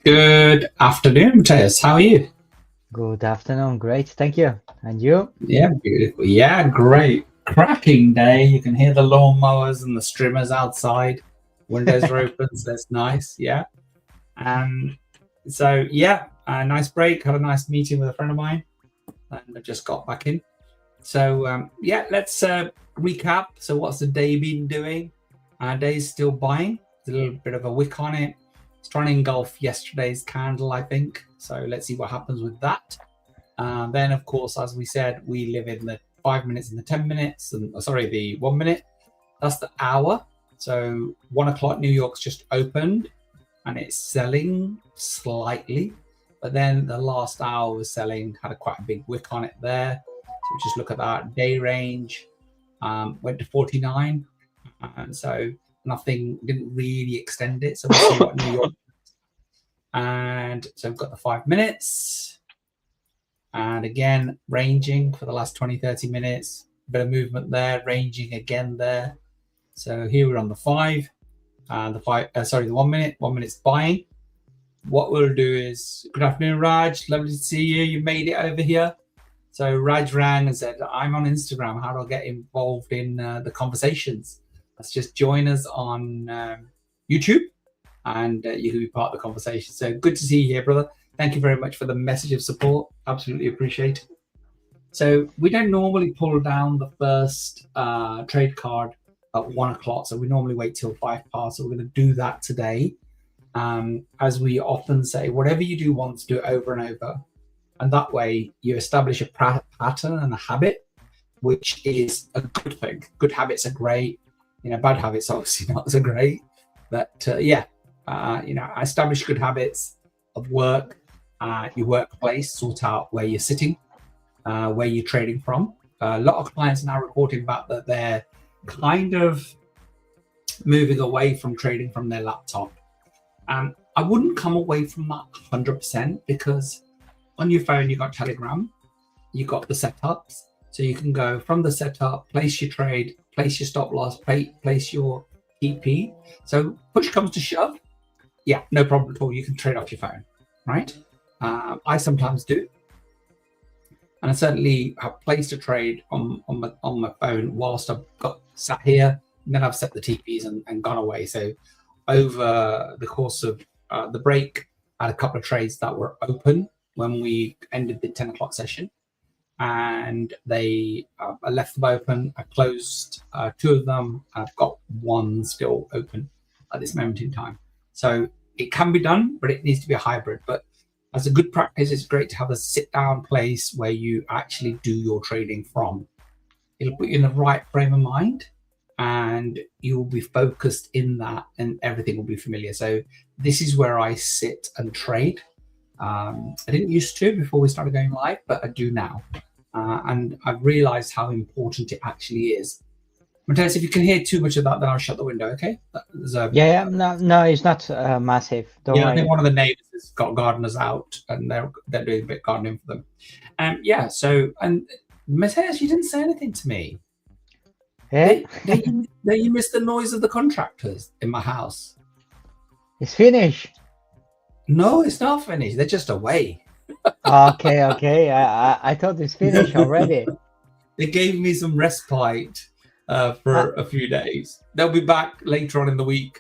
Good afternoon, Matthias. How are you? Good afternoon. Great. Thank you. And you? Yeah, beautiful. Yeah, great. Cracking day. You can hear the lawnmowers and the strimmers outside. Windows are open, so that's nice. Yeah. And so, yeah, a nice break. Had a nice meeting with a friend of mine, and I just got back in. So, yeah, let's recap. So, what's the day been doing? Day's still buying. There's a little bit of a wick on it. It's trying to engulf yesterday's candle, I think. So, let's see what happens with that. Then, of course, as we said, we live in the 5 minutes and the 10 minutes, and the 1 minute. That's the hour. So 1 o'clock, New York's just opened, and it's selling slightly. But then the last hour was selling, had quite a big wick on it there. So just look at that day range. Went to 49, and so nothing didn't really extend it. So we'll see what New York. And so we've got the 5 minutes. And again, ranging for the last 20-30 minutes. Bit of movement there, ranging again there. So here we're on the 5. The 1 minute. 1 minute's buying. What we'll do is, good afternoon, Raj. Lovely to see you. You made it over here. So Raj rang and said, I'm on Instagram. How do I get involved in the conversations? Let's just join us on YouTube, and you can be part of the conversation. So good to see you here, brother. Thank you very much for the message of support. Absolutely appreciate it. So we don't normally pull down the first trade card at 1 o'clock. So we normally wait till 5 past. So we're going to do that today. As we often say, whatever you do once, do it over and over. And that way you establish a pattern and a habit, which is a good thing. Good habits are great. Bad habits obviously not so great. But I establish good habits of work, your workplace, sort out where you're sitting, where you're trading from. A lot of clients are now reporting back that they're kind of moving away from trading from their laptop. I wouldn't come away from that 100% because on your phone, you got Telegram, you got the setups. So you can go from the setup, place your trade, place your stop loss, place your TP. So push comes to shove, yeah, no problem at all. You can trade off your phone, right? I sometimes do. And I certainly have placed a trade on my phone whilst I've got sat here, and then I've set the TPs and gone away. So over the course of the break, I had a couple of trades that were open when we ended the 10 o'clock session, and I left them open. I closed 2 of them. I've got 1 still open at this moment in time. So it can be done, but it needs to be a hybrid. But as a good practice, it's great to have a sit-down place where you actually do your trading from. It'll put you in the right frame of mind, and you'll be focused in that, and everything will be familiar. So this is where I sit and trade. I didn't used to before we started going live, but I do now. And I've realized how important it actually is. Matthias, if you can hear too much of that, then I'll shut the window, okay? No, it's not massive. Don't worry. I think one of the neighbors has got gardeners out, and they're doing a bit of gardening for them. And Matthias, you didn't say anything to me. Hey? You missed the noise of the contractors in my house. It's finished. No, it's not finished. They're just away. Okay. I thought it's finished already. They gave me some respite for a few days. They'll be back later on in the week.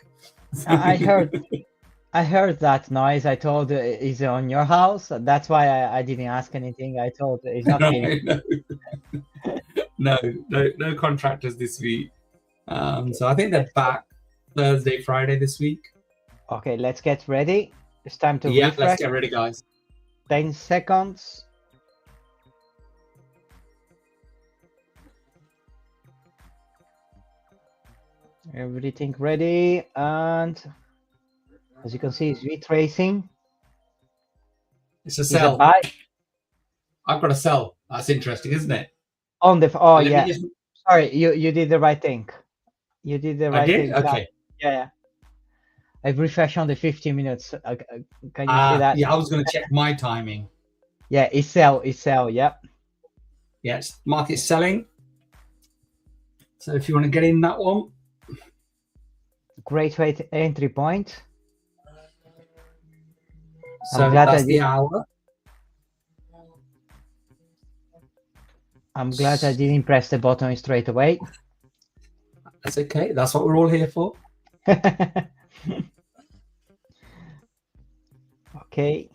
I heard that noise. I told it's on your house. That's why I didn't ask anything. I told it's not finished. No contractors this week. So I think they're back Thursday, Friday this week. Okay, let's get ready. It's time to refresh. Let's get ready, guys. 10 seconds. Everything ready, and as you can see, it's retracing. It's a sell. Buy. I've got a sell. That's interesting, isn't it? On the Sorry, you did the right thing. You did the right thing. Okay. Yeah. I've refreshed on the 15 minutes. Can you see that? Yeah, I was going to check my timing. Yeah, it's sell. Yep. Yes, market's selling. So if you want to get in that one, great entry point. So glad that's I the did- hour. I'm glad I didn't press the button straight away. That's okay. That's what we're all here for. Okay.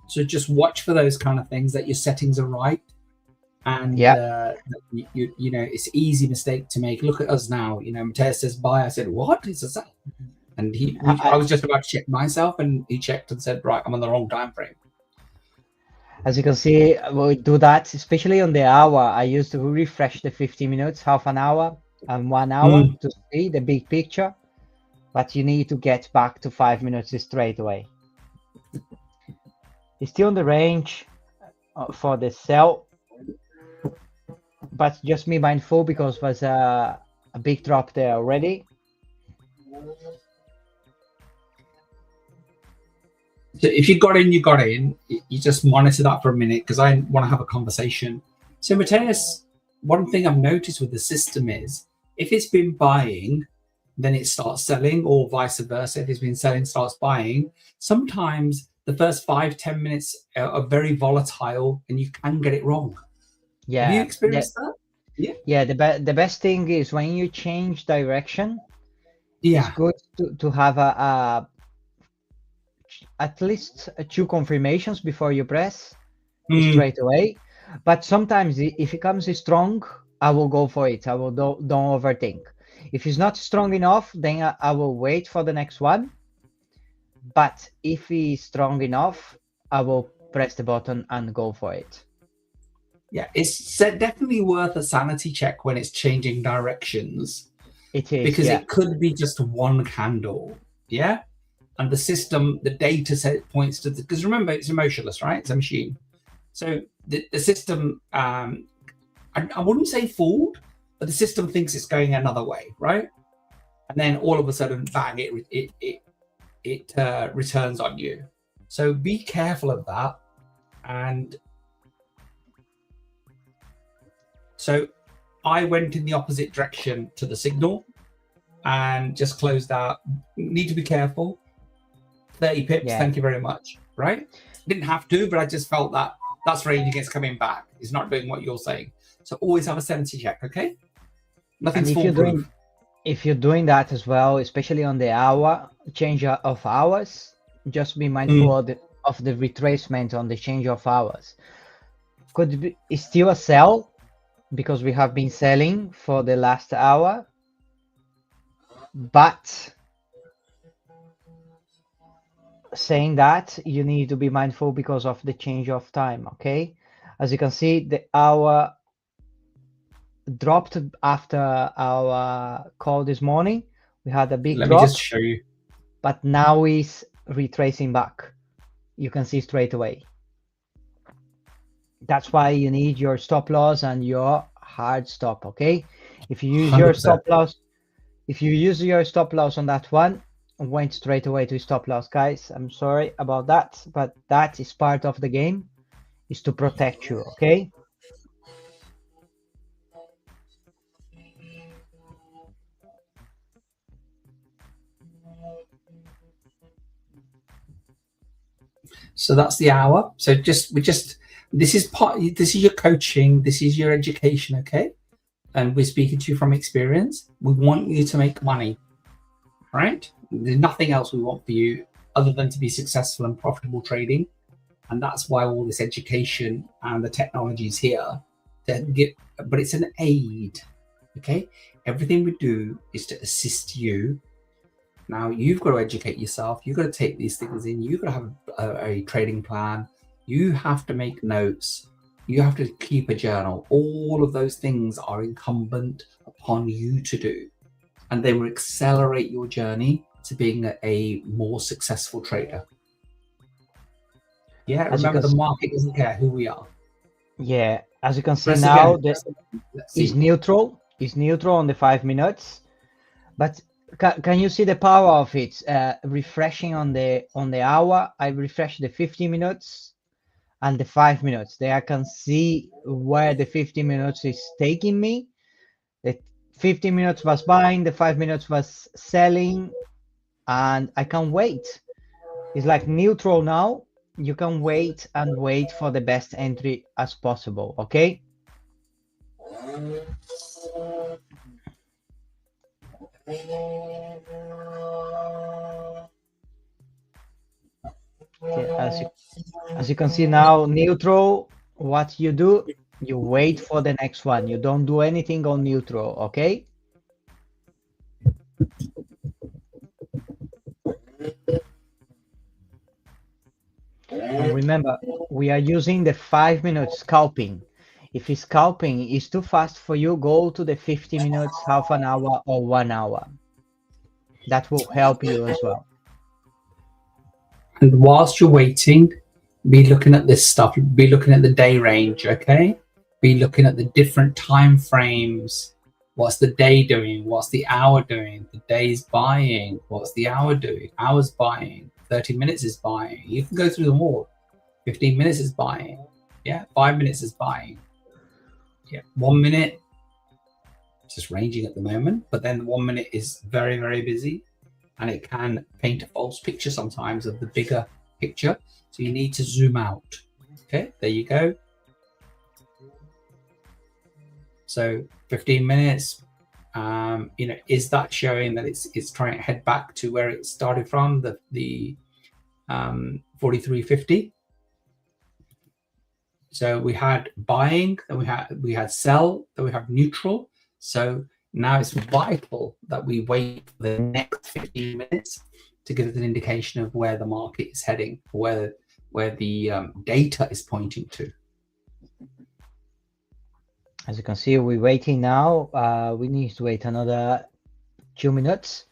So just watch for those kind of things, that your settings are right, and Yeah. you know, it's easy mistake to make. Look at us now. You know, Matthias says bye. I said, what? He says that, and I was just about to check myself, and he checked and said, right, I'm on the wrong time frame. As you can see, we do that, especially on the hour. I used to refresh the 50 minutes, half an hour, and 1 hour to see the big picture. But you need to get back to 5 minutes straight away. It's still in the range for the sell, but just be mindful because there's a big drop there already. So if you got in, you got in. You just monitor that for a minute, because I want to have a conversation. So Matthias, one thing I've noticed with the system is, if it's been buying, then it starts selling, or vice versa. If it's been selling, starts buying. Sometimes the first 5-10 minutes are very volatile, and you can get it wrong. Yeah. Have you experienced that? Yeah. Yeah. The best thing is when you change direction. Yeah. It's good to have at least 2 confirmations before you press straight away. But sometimes if it comes strong, I will go for it. I will don't overthink. If it's not strong enough, then I will wait for the next one. But if it's strong enough, I will press the button and go for it. Yeah, it's definitely worth a sanity check when it's changing directions. It is, because yeah. it could be just one candle. Yeah. And the system, the data set points to, because remember, it's emotionless, right? It's a machine. So the system, I wouldn't say fooled, but the system thinks it's going another way, right? And then all of a sudden, bang, it returns on you. So be careful of that. And so I went in the opposite direction to the signal and just closed out. Need to be careful. 30 pips, Yeah. Thank you very much. Right? Didn't have to, but I just felt that that's raging against coming back. It's not doing what you're saying. So always have a sanity check, okay? Nothing's foolproof. If you're doing that as well, especially on the hour change of hours, just be mindful of the retracement on the change of hours. Could be it's still a sell because we have been selling for the last hour, but saying that, you need to be mindful because of the change of time. Okay, as you can see, the hour dropped after our call this morning. We had a big drop. Let me just show you. But now it's retracing back. You can see straight away. That's why you need your stop loss and your hard stop. Okay, if you use 100%. Your stop loss, if you use your stop loss on that one, went straight away to stop loss, guys. I'm sorry about that, but that is part of the game, is to protect you. Okay. So that's the hour. So this is your coaching, this is your education, okay? And we're speaking to you from experience. We want you to make money, right? There's nothing else we want for you other than to be successful and profitable trading. And that's why all this education and the technology is here to get, but it's an aid, okay? Everything we do is to assist you. Now you've got to educate yourself. You've got to take these things in. You've got to have a trading plan. You have to make notes. You have to keep a journal. All of those things are incumbent upon you to do. And they will accelerate your journey to being a more successful trader. Yeah, remember the market doesn't care who we are. Yeah, as you can see now, it's neutral. It's neutral on the 5 minutes. But can you see the power of it? Refreshing on the hour. I refreshed the 50 minutes and the 5 minutes. There I can see where the 50 minutes is taking me. The 50 minutes was buying, the 5 minutes was selling, and I can wait. It's like neutral now. You can wait and wait for the best entry as possible, okay? Okay, as you can see now, neutral, what you do, you wait for the next one. You don't do anything on neutral, okay? And remember, we are using the 5 minutes scalping. If scalping is too fast for you, go to the 50 minutes, half an hour, or 1 hour. That will help you as well. And whilst you're waiting, be looking at this stuff. Be looking at the day range, okay? Be looking at the different time frames. What's the day doing? What's the hour doing? The day's buying. What's the hour doing? Hour's buying. 30 minutes is buying. You can go through them all. 15 minutes is buying. Yeah, 5 minutes is buying. Yeah, 1 minute, just ranging at the moment, but then 1 minute is very, very busy, and it can paint a false picture sometimes of the bigger picture. So you need to zoom out. Okay, there you go. So 15 minutes, is that showing that it's trying to head back to where it started from, the 43.50? So we had buying, then we had sell, then we have neutral. So now it's vital that we wait for the next 15 minutes to give us an indication of where the market is heading, where the data is pointing to. As you can see, we're waiting now. We need to wait another 2 minutes,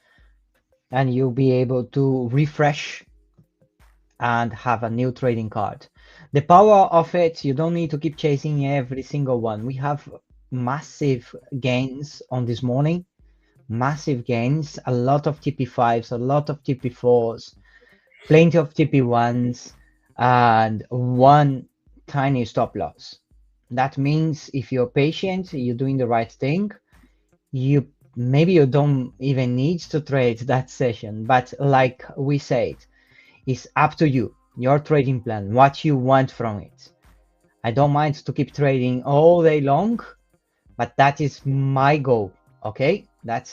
and you'll be able to refresh and have a new trading card. The power of it, you don't need to keep chasing every single one. We have massive gains on this morning, massive gains, a lot of TP5s, a lot of TP4s, plenty of TP1s, and one tiny stop loss. That means if you're patient, you're doing the right thing, maybe you don't even need to trade that session, but like we said, it's up to you, your trading plan, what you want from it. I don't mind to keep trading all day long, but that is my goal, okay?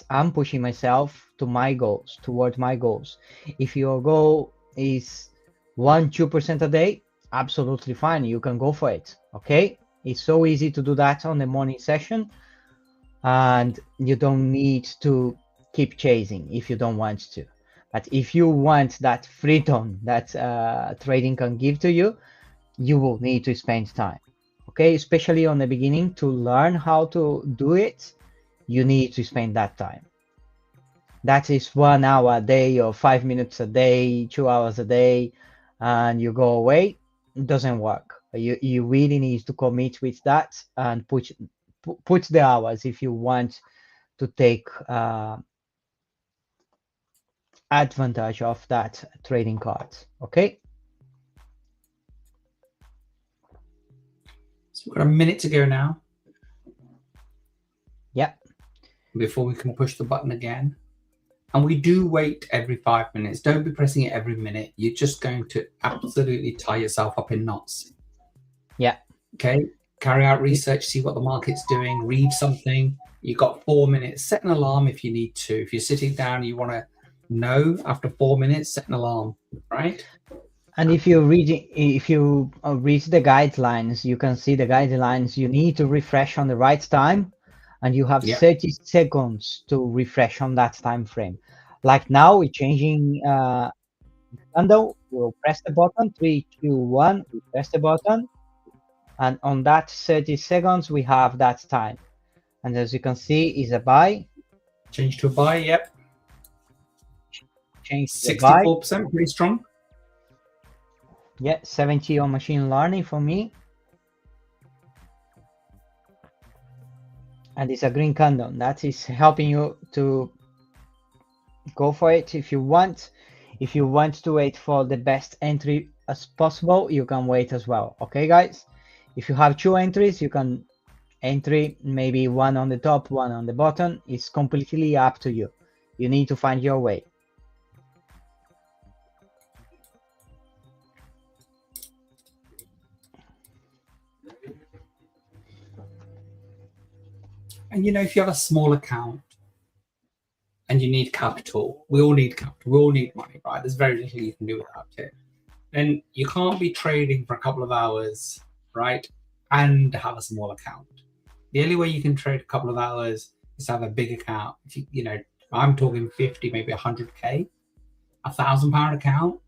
I'm pushing myself to my goals, toward my goals. If your goal is 1-2% a day, absolutely fine, you can go for it, okay? It's so easy to do that on the morning session, and you don't need to keep chasing if you don't want to. But if you want that freedom that trading can give to you, you will need to spend time, okay? Especially on the beginning, to learn how to do it, you need to spend that time. That is 1 hour a day or 5 minutes a day, 2 hours a day, and you go away. It doesn't work. You really need to commit with that and put the hours if you want to take advantage of that trading card, okay? So we've got a minute to go now. Yeah. Before we can push the button again. And we do wait every 5 minutes. Don't be pressing it every minute. You're just going to absolutely tie yourself up in knots. Yeah. Okay. Carry out research, see what the market's doing, read something. You've got 4 minutes. Set an alarm if you need to. If you're sitting down and you want to know after 4 minutes, set an alarm, right? And if you read the guidelines, you can see the guidelines. You need to refresh on the right time, and you have 30 seconds to refresh on that time frame. Like now, we're changing candle. We'll press the button. 3, 2, 1. We press the button, and on that 30 seconds, we have that time. And as you can see, is a buy. Change to a buy. Yep. Change 64%, pretty strong. Yeah, 70 on machine learning for me. And it's a green candle. That is helping you to go for it if you want. If you want to wait for the best entry as possible, you can wait as well. Okay, guys? If you have 2 entries, you can entry maybe one on the top, one on the bottom. It's completely up to you. You need to find your way. And if you have a small account and you need capital, we all need capital, we all need money, right? There's very little you can do without it. Then you can't be trading for a couple of hours, right? And have a small account. The only way you can trade a couple of hours is to have a big account. If I'm talking 50, maybe 100K, £1,000 account,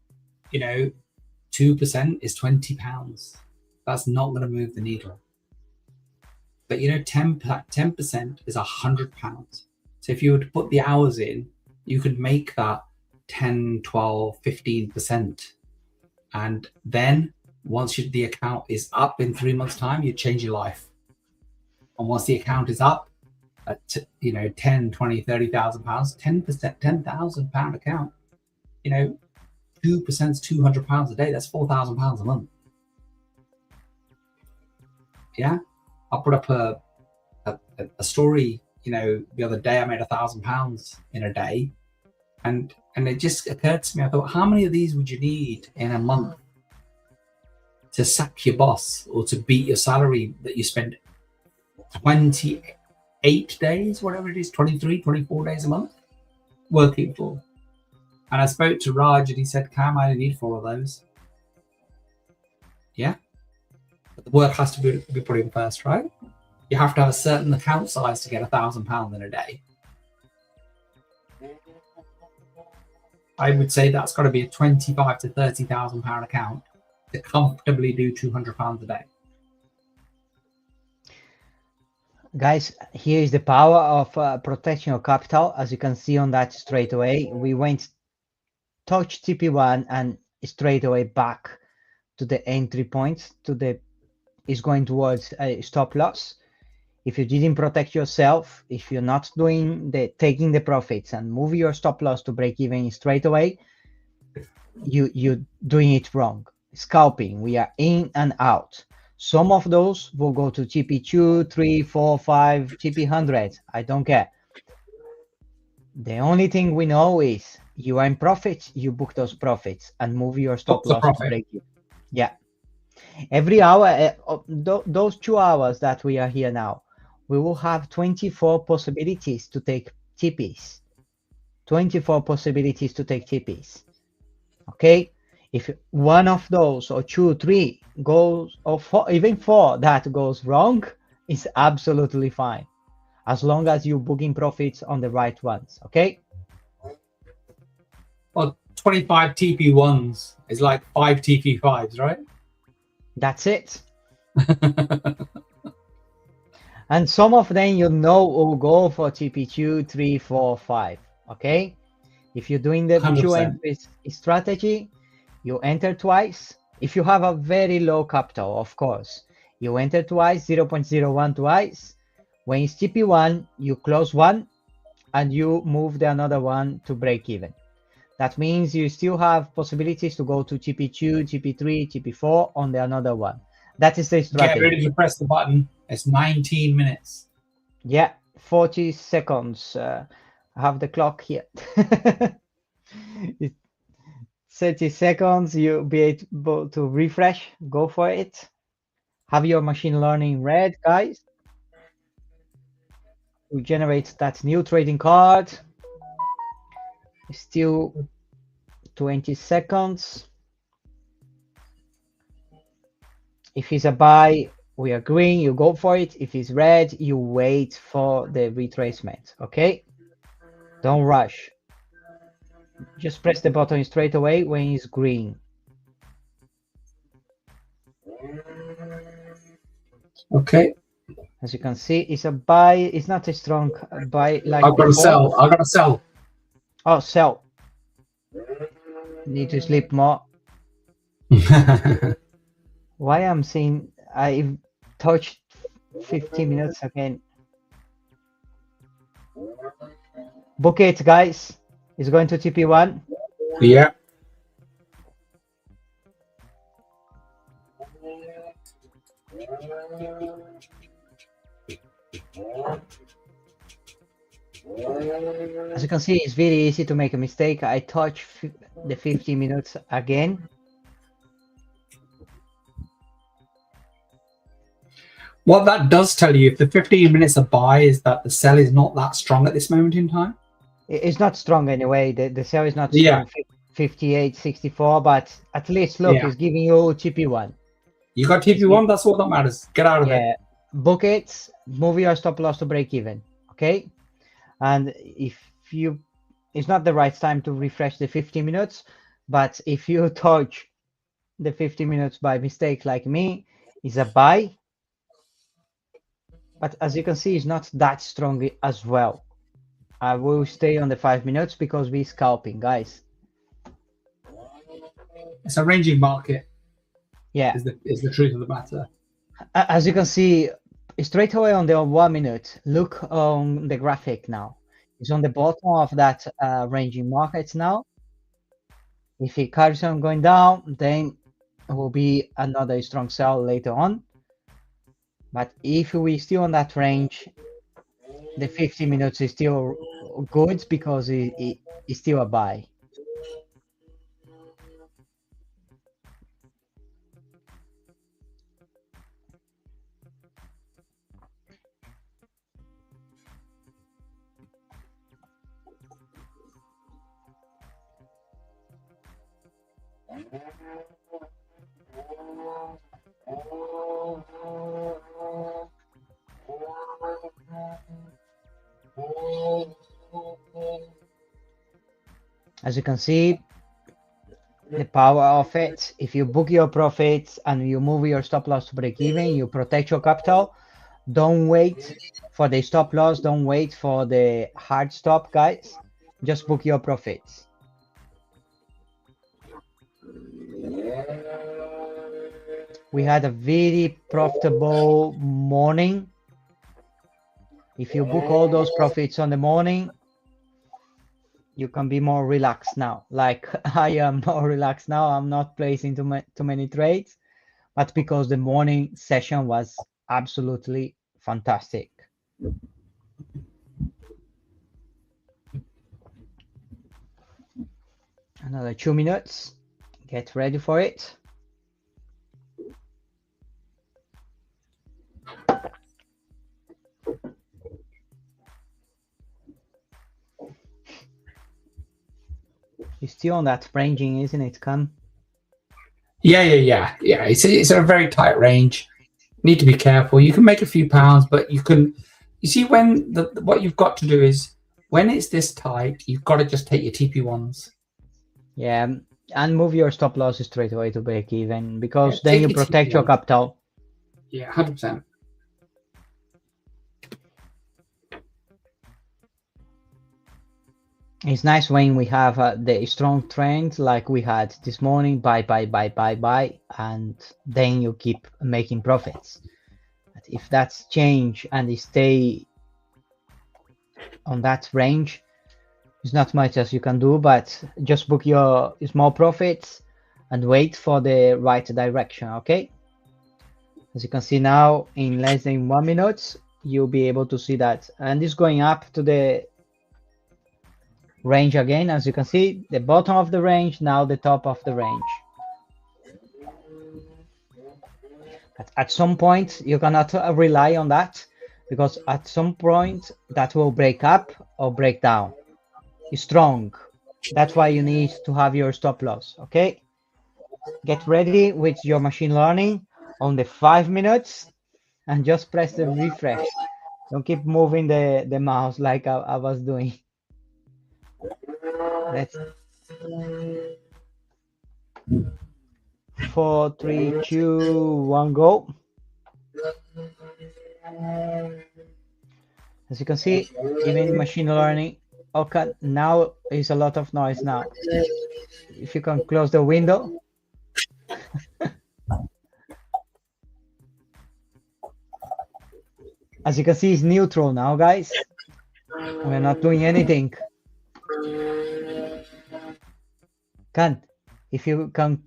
2% is £20. That's not going to move the needle. But 10% is £100. So if you were to put the hours in, you could make that 10, 12, 15%. And then once the account is up in 3 months' time, you change your life. And once the account is up at 10, 20, 30,000 pounds, 10%, £10,000 account, 2% is £200 a day. That's £4,000 a month. Yeah, I put up a story. The other day I made £1,000 in a day, and it just occurred to me. I thought, how many of these would you need in a month to sack your boss or to beat your salary that you spend 28 days, whatever it is, 23, 24 days a month working for? And I spoke to Raj and he said, Cam, I only need 4 of those. Yeah. But the work has to be put in first, right? You have to have a certain account size to get £1,000 in a day. I would say that's got to be a £25,000 to £30,000 account to comfortably do £200 a day. Guys, here is the power of protection of capital. As you can see on that straight away, we went touch TP1 and straight away back to the entry point, is going towards a stop loss. If you didn't protect yourself, if you're not doing taking the profits and move your stop loss to break even straight away, you're doing it wrong. Scalping, we are in and out. Some of those will go to TP2, 3, 4, 5, TP100. I don't care. The only thing we know is you are in profits, you book those profits and move your stop loss to break even. Yeah. Every hour, those 2 hours that we are here now, we will have 24 possibilities to take TPs. 24 possibilities to take TPs. Okay? If one of those, or 2, 3 goes, or 4, even 4 that goes wrong, is absolutely fine. As long as you're booking profits on the right ones. Okay? Well, 25 TP1s is like 5 TP5s, right? That's it. And some of them will go for TP2, 3, 4, 5. Okay? If you're doing the 100%. 2 entries strategy, you enter twice. If you have a very low capital, of course, you enter twice, 0.01 twice. When it's TP1, you close one and you move the another one to break even. That means you still have possibilities to go to TP2, TP3, TP4 on the another one. That is the strategy. Get ready to press the button. It's 19 minutes. Yeah, 40 seconds. I have the clock here. 30 seconds, you'll be able to refresh. Go for it. Have your machine learning read, guys. We generate that new trading card. Still 20 seconds. If it's a buy, we are green, you go for it. If it's red, you wait for the retracement. Okay? Don't rush. Just press the button straight away when it's green. Okay. As you can see, it's a buy. It's not a strong buy like I've got to sell. I've got to sell. Oh, sell. Need to sleep more. Why I'm seeing I've touched 15 minutes again. Book it, guys. It's going to TP1. Yeah. As you can see, it's very easy to make a mistake. I touch the 50 minutes again. What that does tell you, if the 15 minutes of buy, is that the sell is not that strong at this moment in time. It's not strong anyway. The sell is not Yeah. strong. 58, 64, but at least look, Yeah. it's giving you TP1. You got TP1, that's all that matters. Get out of it. Yeah, book it, move your stop loss to break even. Okay, and if you, it's not the right time to refresh the 50 minutes, but if you touch the 50 minutes by mistake like me, it's a buy. But as you can see, it's not that strong as well. I will stay on the 5 minutes because we're scalping, guys. It's a ranging market. Yeah, is the truth of the matter. as you can see, straight away on the 1 minute, look on the graphic now. It's on the bottom of that ranging market now. If it carries on going down, then it will be another strong sell later on. But if we still on that range, the 50 minutes is still good because it's still a buy. As you can see, the power of it, if you book your profits and you move your stop loss to break even, you protect your capital. Don't wait for the stop loss, don't wait for the hard stop, guys. Just book your profits. We had a very profitable morning. If you book all those profits on the morning, you can be more relaxed now. Like I am more relaxed now. I'm not placing too many trades, but because the morning session was absolutely fantastic. Another 2 minutes. Get ready for it. It's still on that ranging, isn't it, Can? Yeah. It's a very tight range. Need to be careful. You can make a few pounds, but you see when what you've got to do is when it's this tight, you've got to just take your TP1s. Yeah, and move your stop losses straight away to break even because Yeah, then you protect your capital. Yeah, 100%. It's nice when we have the strong trend like we had this morning, buy, and then you keep making profits. But if that's change and they stay on that range, there's not much as you can do, but just book your small profits and wait for the right direction, okay? As you can see now, in less than 1 minute, you'll be able to see that. And it's going up to the range again. As you can see, the bottom of the range, now the top of the range. But at some point, you cannot rely on that because at some point that will break up or break down. It's strong. That's why you need to have your stop loss, okay? Get ready with your machine learning on the 5 minutes and just press the refresh. Don't keep moving the mouse like I was doing. Let's 4, 3, 2, 1, go. As you can see, even machine learning. Okay, now is a lot of noise now. If you can close the window. As you can see, it's neutral now, guys. We're not doing anything. If you can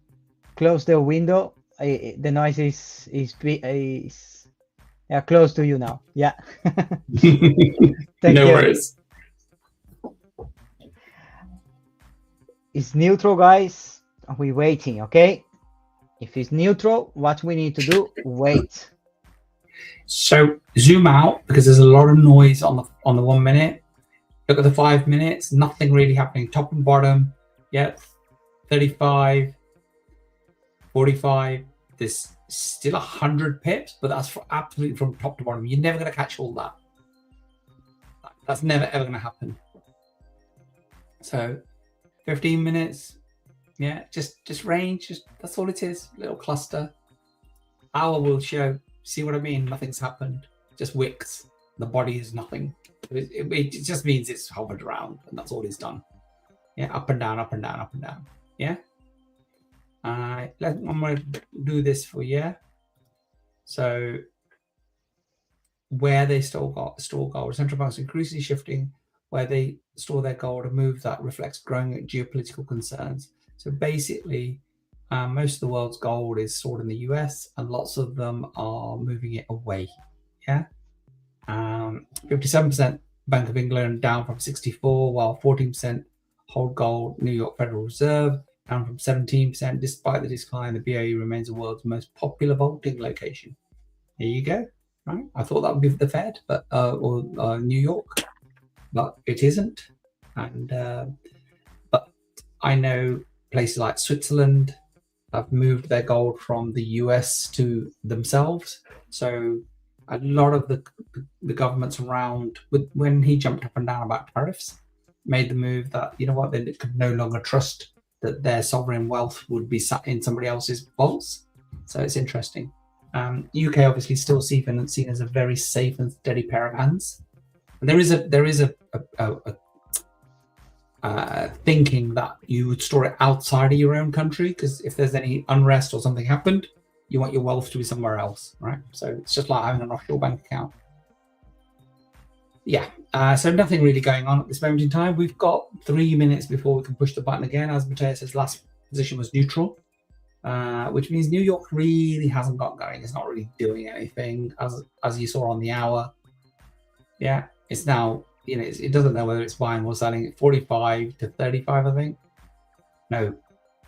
close the window, The noise is yeah, close to you now. Yeah. Thank No you. worries. It's neutral, guys. We're waiting, okay? If it's neutral, what we need to do, wait. So zoom out because there's a lot of noise on the 1 minute. Look at the 5 minutes, nothing really happening. Top and bottom, yeah, 35, 45. There's still 100 pips, but that's absolutely from top to bottom. You're never going to catch all that. That's never ever going to happen. So 15 minutes, yeah, just range, just that's all it is. Little cluster. Hour will show. See what I mean? Nothing's happened. Just wicks. The body is nothing. It just means it's hovered around, and that's all it's done. Yeah, up and down, up and down, up and down. Yeah. I'm gonna do this for you. So where they store gold, central banks increasingly shifting where they store their gold, a move that reflects growing geopolitical concerns. So basically, most of the world's gold is stored in the US, and lots of them are moving it away. Yeah. 57% Bank of England down from 64, while 14% hold gold. New York Federal Reserve down from 17%. Despite the decline, the BOE remains the world's most popular vaulting location. Here you go. Right? I thought that would be the Fed, but or New York, but it isn't. And but I know places like Switzerland have moved their gold from the US to themselves. So a lot of the governments around, when he jumped up and down about tariffs, made the move that, you know what, they could no longer trust that their sovereign wealth would be sat in somebody else's vaults. So it's interesting. UK obviously still seen as a very safe and steady pair of hands. And there is a thinking that you would store it outside of your own country, because if there's any unrest or something happened, you want your wealth to be somewhere else, right? So it's just like having an offshore bank account. Yeah, so nothing really going on at this moment in time. We've got 3 minutes before we can push the button again. As Matteo says, last position was neutral, which means New York really hasn't got going. It's not really doing anything, as you saw on the hour. Yeah, it's now, you know, it doesn't know whether it's buying or selling. 45 to 35, I think. No,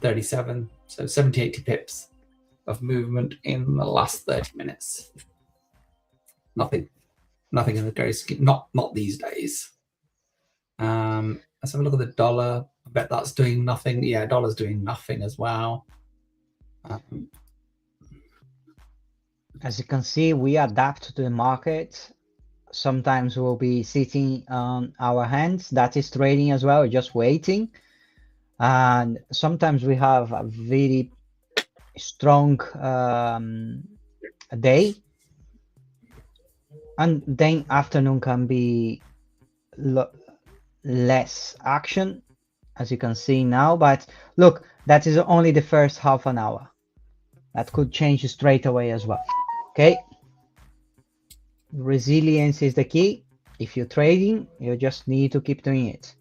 37. So 70, 80 pips of movement in the last 30 minutes. Nothing in the very scheme. Not these days. Let's have a look at the dollar. I bet that's doing nothing. Yeah, dollar's doing nothing as well. As you can see, we adapt to the market. Sometimes we'll be sitting on our hands. That is trading as well, just waiting. And sometimes we have a very strong day, and then afternoon can be less action, as you can see now. But look, that is only the first half an hour. That could change straight away as well. Okay, resilience is the key. If you're trading, you just need to keep doing it.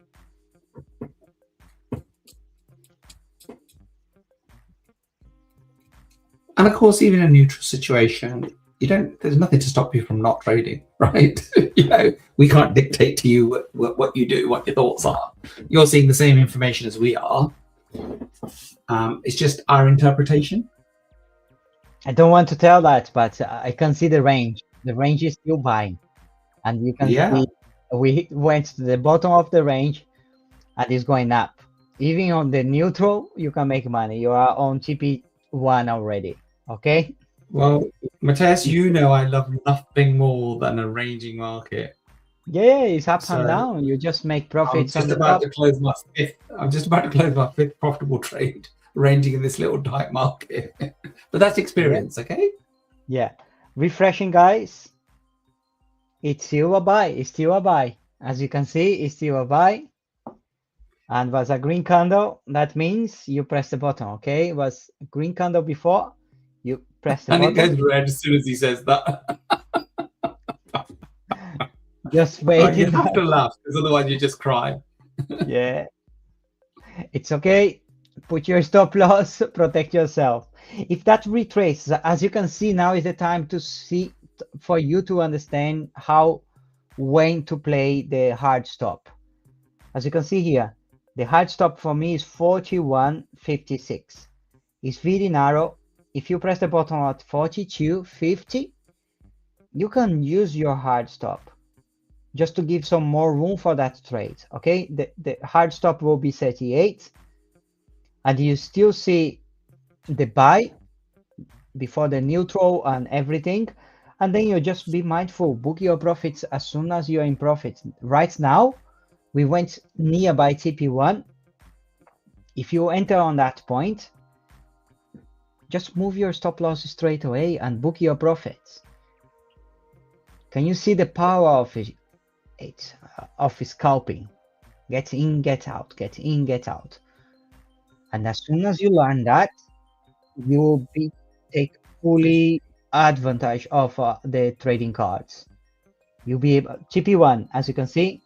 And of course, even in a neutral situation, there's nothing to stop you from not trading, right? You know, we can't dictate to you what you do, what your thoughts are. You're seeing the same information as we are. It's just our interpretation. I don't want to tell that, but I can see the range. The range is still buying, and you can see we went to the bottom of the range, and it's going up. Even on the neutral, you can make money. You are on TP1 already. Okay. Well, Matthias, you know I love nothing more than a ranging market. Yeah, it's up and down. You just make profits. I'm just about to close my fifth profitable trade, ranging in this little tight market. But that's experience, okay? Yeah. Refreshing, guys. It's still a buy. It's still a buy. As you can see, it's still a buy. And was a green candle. That means you press the button, okay? It was a green candle before. You press the button. And it goes red as soon as he says that. Just wait. Right, you have to laugh, because otherwise you just cry. Yeah. It's okay. Put your stop loss. Protect yourself. If that retraces, as you can see, now is the time to see, for you to understand when to play the hard stop. As you can see here, the hard stop for me is 41.56. It's very narrow. If you press the button at 42.50, you can use your hard stop just to give some more room for that trade. Okay, the hard stop will be 38, and you still see the buy before the neutral and everything, and then you just be mindful, book your profits as soon as you're in profit. Right now we went nearby TP1. If you enter on that point, just move your stop loss straight away and book your profits. Can you see the power of it, of scalping? Get in, get out, get in, get out. And as soon as you learn that, you will take fully advantage of the trading cards. You'll be able, TP1, as you can see,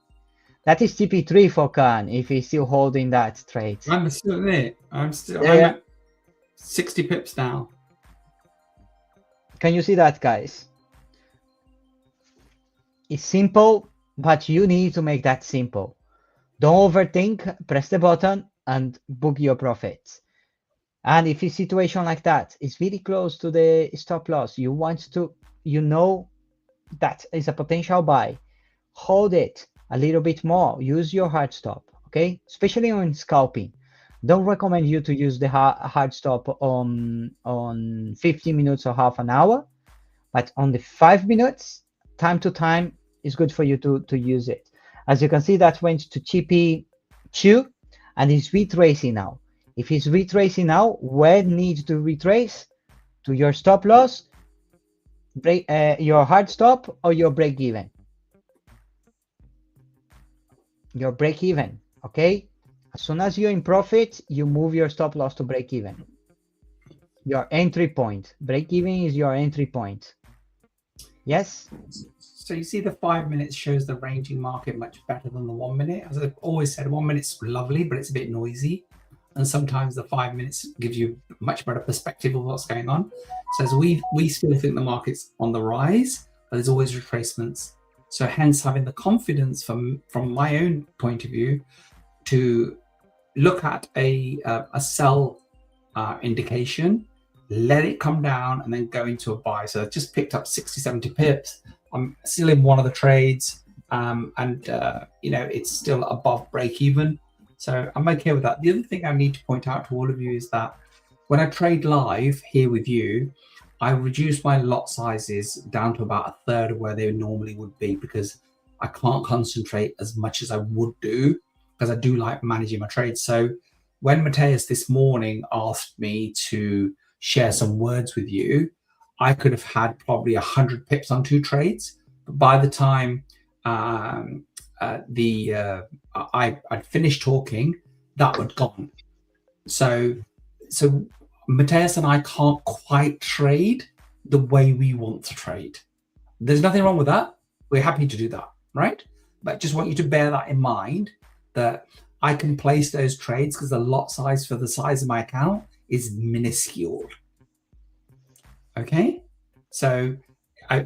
that is TP3 for Khan if he's still holding that trade. I'm still in it. I'm Yeah. at 60 pips now. Can you see that, guys? It's simple, but you need to make that simple. Don't overthink, press the button and book your profits. And if it's a situation like that, it's very close to the stop loss, you want to, you know that is a potential buy, hold it a little bit more, use your hard stop, okay? Especially on scalping. Don't recommend you to use the hard stop on 15 minutes or half an hour, but on the 5 minutes, time to time, is good for you to use it. As you can see, that went to TP2 and it's retracing now. If it's retracing now, where needs to retrace? To your stop loss, your hard stop, or your break even? Your break even, okay? As soon as you're in profit, you move your stop loss to break even. Your entry point. Break even is your entry point. Yes? So you see the 5 minutes shows the ranging market much better than the 1 minute. As I've always said, 1 minute's lovely, but it's a bit noisy. And sometimes the 5 minutes gives you much better perspective of what's going on. So as we still think the market's on the rise, but there's always retracements. So hence having the confidence from my own point of view to look at a sell indication, let it come down and then go into a buy. So I just picked up 60, 70 pips. I'm still in one of the trades and it's still above break even. So I'm okay with that. The other thing I need to point out to all of you is that when I trade live here with you, I reduce my lot sizes down to about a third of where they normally would be because I can't concentrate as much as I would do because I do like managing my trades. So when Mateus this morning asked me to share some words with you, I could have had probably 100 pips on 2 trades. But by the time I'd finished talking, that would gone. So Mateus and I can't quite trade the way we want to trade. There's nothing wrong with that. We're happy to do that, right? But just want you to bear that in mind, that I can place those trades because the lot size for the size of my account is minuscule. Okay, so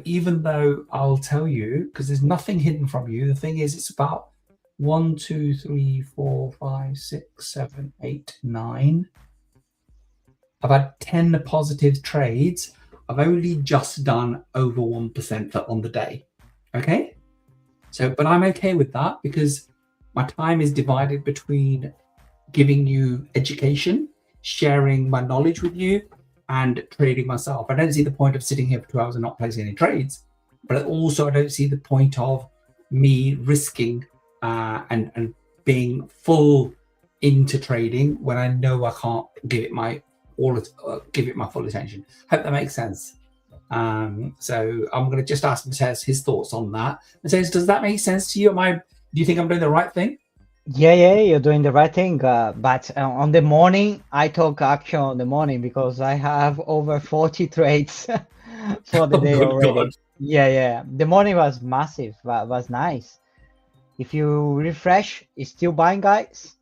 even though I'll tell you, because there's nothing hidden from you, the thing is, it's about 1, 2, 3, 4, 5, 6, 7, 8, 9. I've had 10 positive trades. I've only just done over 1% on the day. Okay, so but I'm okay with that because my time is divided between giving you education, sharing my knowledge with you, and trading myself. I don't see the point of sitting here for 2 hours and not placing any trades, but also I don't see the point of me risking and being full into trading when I know I can't give it my full attention. Hope that makes sense. So I'm going to just ask Mateus his thoughts on that. Mateus, does that make sense to you? Do you think I'm doing the right thing? Yeah, you're doing the right thing. But on the morning, I took action on the morning because I have over 40 trades for the day already. God. Yeah. The morning was massive, was nice. If you refresh, it's still buying, guys.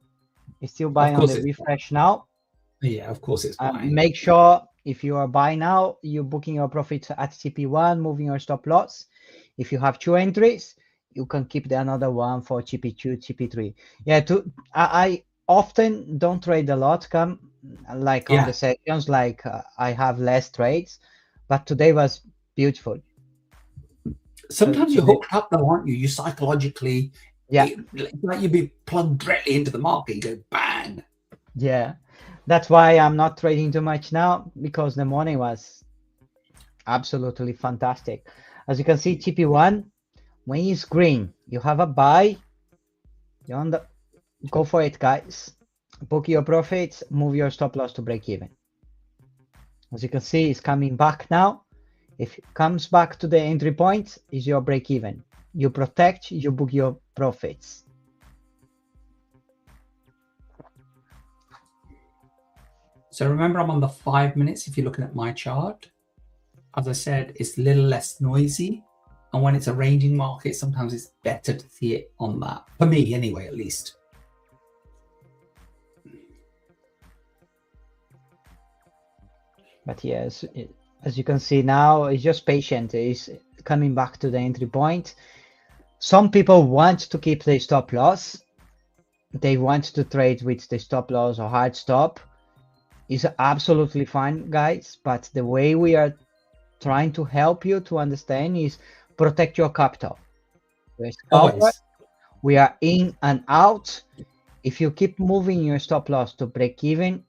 It's still buying on the refresh now. Yeah, of course it's buying. Make sure If you are buying now, you're booking your profits at TP1, moving your stop loss. If you have 2 entries, you can keep the another one for TP2, TP3. Yeah, I often don't trade a lot, like on Yeah. the sessions, like I have less trades, but today was beautiful. Sometimes you're hooked up though, aren't you? You psychologically, Yeah. like you'd be plugged directly into the market. You go bang. Yeah, that's why I'm not trading too much now, because the morning was absolutely fantastic. As you can see, TP1, when it's green, you have a buy, you on the go for it, guys. Book your profits, move your stop loss to break even. As you can see, it's coming back now. If it comes back to the entry point, is your break even. You protect, you book your profits. So remember, I'm on the 5 minutes. If you're looking at my chart, as I said, it's a little less noisy. And when it's a ranging market, sometimes it's better to see it on that. For me, anyway, at least. But yes, as you can see now, it's just patient. It's coming back to the entry point. Some people want to keep the stop loss. They want to trade with the stop loss or hard stop. It's absolutely fine, guys. But the way we are trying to help you to understand is protect your capital. Always. We are in and out. If you keep moving your stop loss to break even,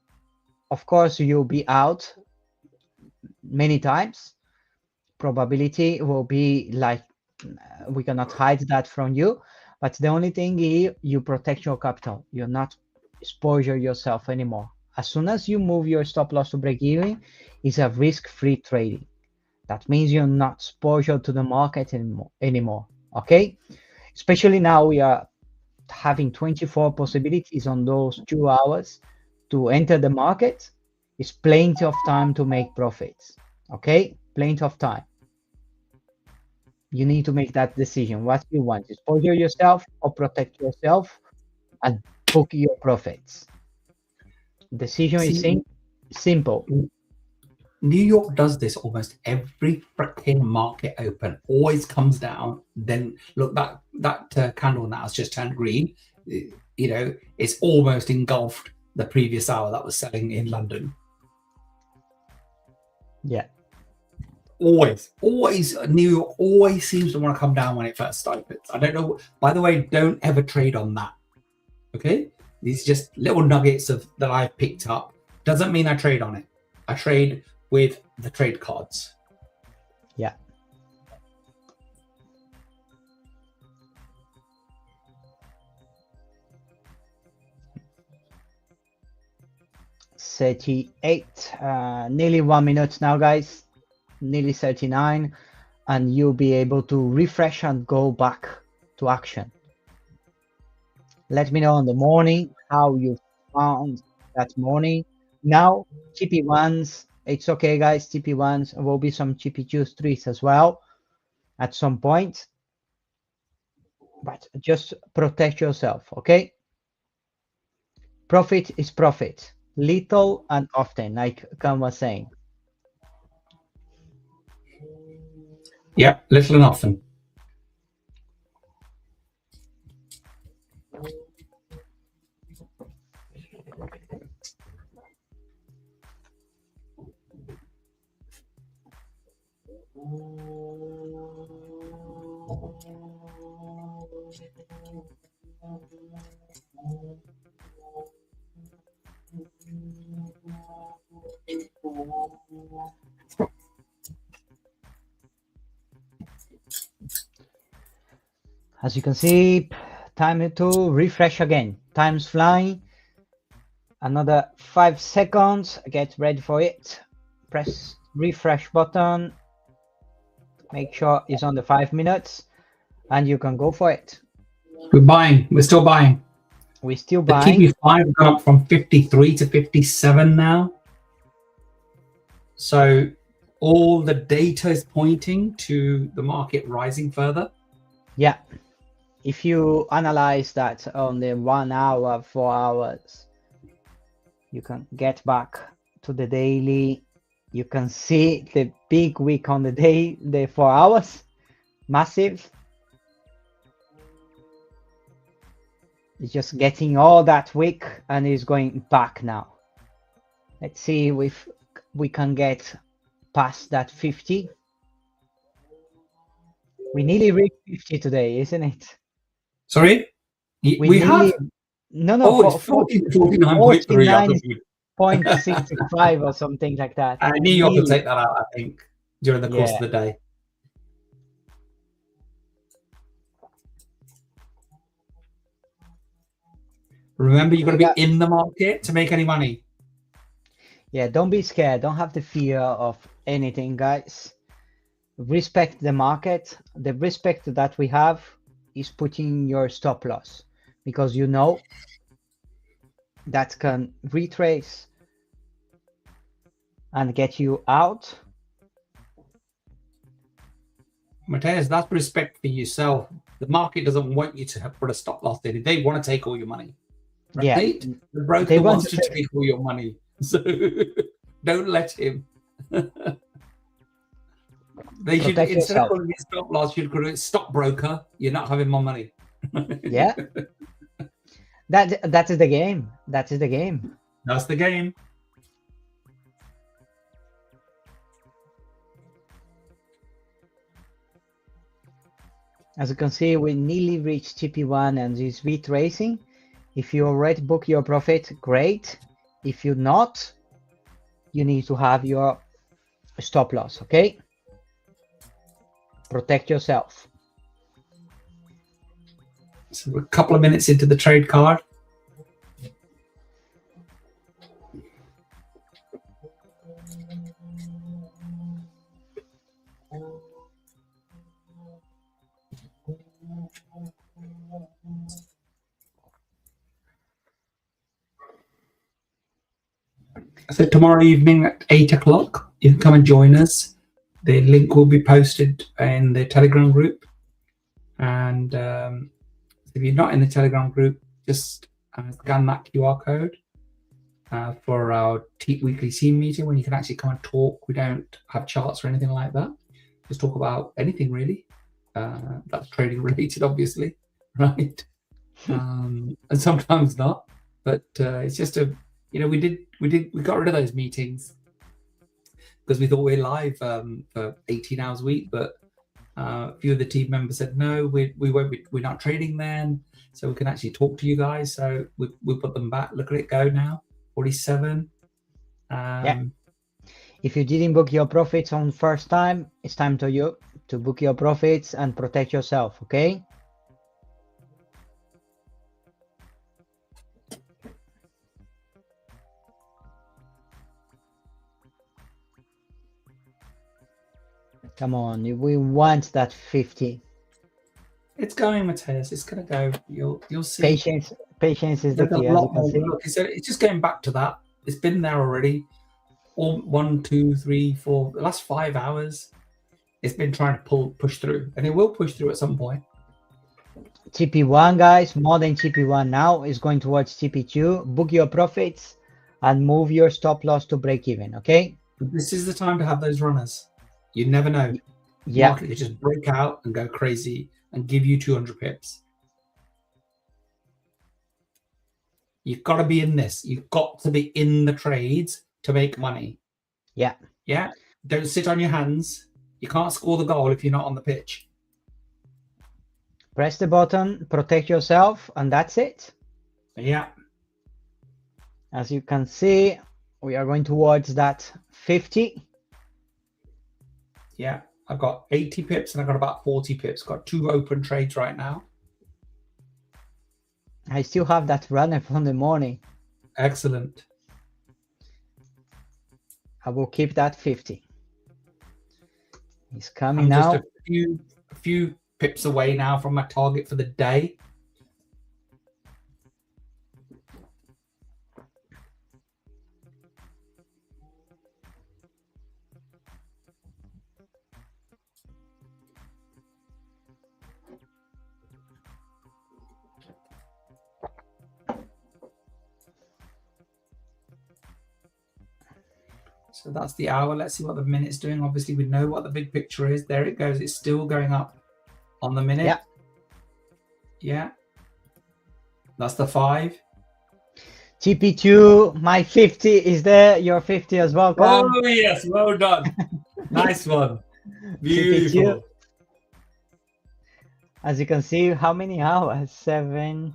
of course you'll be out many times. Probability will be like, we cannot hide that from you, but the only thing is you protect your capital. You're not exposure yourself anymore. As soon as you move your stop loss to break even, it's a risk-free trading. That means you're not exposure to the market anymore. Okay, especially now we are having 24 possibilities on those 2 hours to enter the market. It's plenty of time to make profits. Okay, plenty of time. You need to make that decision. What you want, exposure yourself or protect yourself and book your profits. Decision is simple. New York does this almost every freaking market open. Always comes down. Then look, that candle now has just turned green. You know, it's almost engulfed the previous hour that was selling in London. Yeah. Always New York always seems to want to come down when it first opens. I don't know. By the way, don't ever trade on that. Okay, these are just little nuggets that I've picked up. Doesn't mean I trade on it. I trade with the trade cards. Yeah. $38, nearly 1 minute now, guys. Nearly 39, and you'll be able to refresh and go back to action. Let me know in the morning how you found that morning. Now TP1s, it's okay, guys. TP1s will be some TP2s, 3s as well at some point, but just protect yourself. Okay, profit is profit, little and often, like Khan was saying. Yeah, little and often. As you can see, time to refresh again. Time's flying. Another 5 seconds. Get ready for it. Press refresh button. Make sure it's on the 5 minutes, and you can go for it. We're buying. We're still buying. We're still The buying. TP5 got up from 53 to 57 now. So all the data is pointing to the market rising further. Yeah. If you analyze that on the 1 hour, 4 hours, you can get back to the daily You can see the big wick on the day, the 4 hours, massive. It's just getting all that wick and is going back now. Let's see if we can get past that 50. We nearly reached 50 today, isn't it? Sorry? We have? No, Oh, it's 49.3. I thought you... 49.65 or something like that. I knew you had to take that out, I think, during the course of the day. Remember, you've got to be in the market to make any money. Yeah, don't be scared. Don't have the fear of anything, guys. Respect the market. The respect that we have is putting your stop loss, because you know that can retrace and get you out. Matthias, that's respect for yourself. The market doesn't want you to put a stop loss in. They want to take all your money. Right? Yeah, The broker wants to take all your money. So don't let him. They should, instead of calling it stop loss, you'd call it stockbroker. You're not having my money. Yeah. That is the game. That is the game. That's the game. As you can see, we nearly reached TP1 and is retracing. If you already book your profit, great. If you're not, you need to have your stop loss, okay? Protect yourself. So we're a couple of minutes into the trade card. So tomorrow evening at 8 o'clock, you can come and join us. The link will be posted in the Telegram group. And if you're not in the Telegram group, just scan that QR code for our weekly team meeting, when you can actually come and talk. We don't have charts or anything like that. Just talk about anything really. That's trading related, obviously, right? And sometimes not. But it's just a, we got rid of those meetings because we thought we were live for 18 hours a week, but a few of the team members said no, we won't be, we're not trading then, so we can actually talk to you guys. So we put them back. Look at it go now, 47. Yeah. If you didn't book your profits on first time, it's time to you to book your profits and protect yourself, okay? Come on, we want that 50. It's going, Matthias. It's going to go. You'll see. Patience is the key. As you can see. Look, it's just going back to that. It's been there already. All 1, 2, 3, 4. The last 5 hours, it's been trying to push through, and it will push through at some point. TP1, guys, more than TP1 now is going towards TP2. Book your profits and move your stop loss to break even. Okay. This is the time to have those runners. You never know. Yeah. Market could just break out and go crazy and give you 200 pips. You've got to be in this. You've got to be in the trades to make money. Yeah. Yeah. Don't sit on your hands. You can't score the goal if you're not on the pitch. Press the button, protect yourself, and that's it. Yeah. As you can see, we are going towards that 50. Yeah. I've got 80 pips and I've got about 40 pips. Got 2 open trades right now. I still have that runner from the morning. Excellent. I will keep that 50. He's coming now. Just a few pips away now from my target for the day. So that's the hour. Let's see what the minute's doing. Obviously, we know what the big picture is. There it goes. It's still going up on the minute. Yeah. Yeah. That's the 5. TP2, my 50 is there. Your 50 as well, Con. Oh, yes. Well done. Nice one. Beautiful. As you can see, how many hours? 7.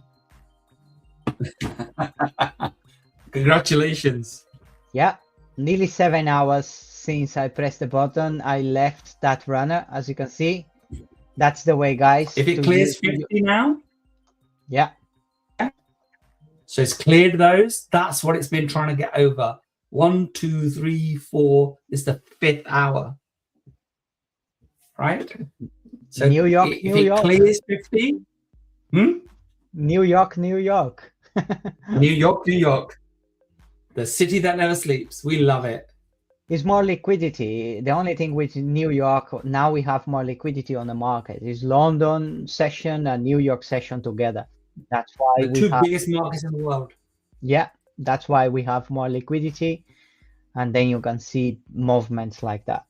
Congratulations. Yeah, nearly 7 hours since I pressed the button. I left that runner, as you can see. That's the way, guys. If it clears 50 now, yeah. So it's cleared those. That's what it's been trying to get over. 1, 2, 3, 4. It's the 5th hour. Right? So New York, if New it York. clears 50, New York, New York. New York, New York. The city that never sleeps. We love it. It's more liquidity. The only thing with New York, now we have more liquidity on the market. Is London session and New York session together. That's why The two biggest markets in the world. Yeah, that's why we have more liquidity. And then you can see movements like that.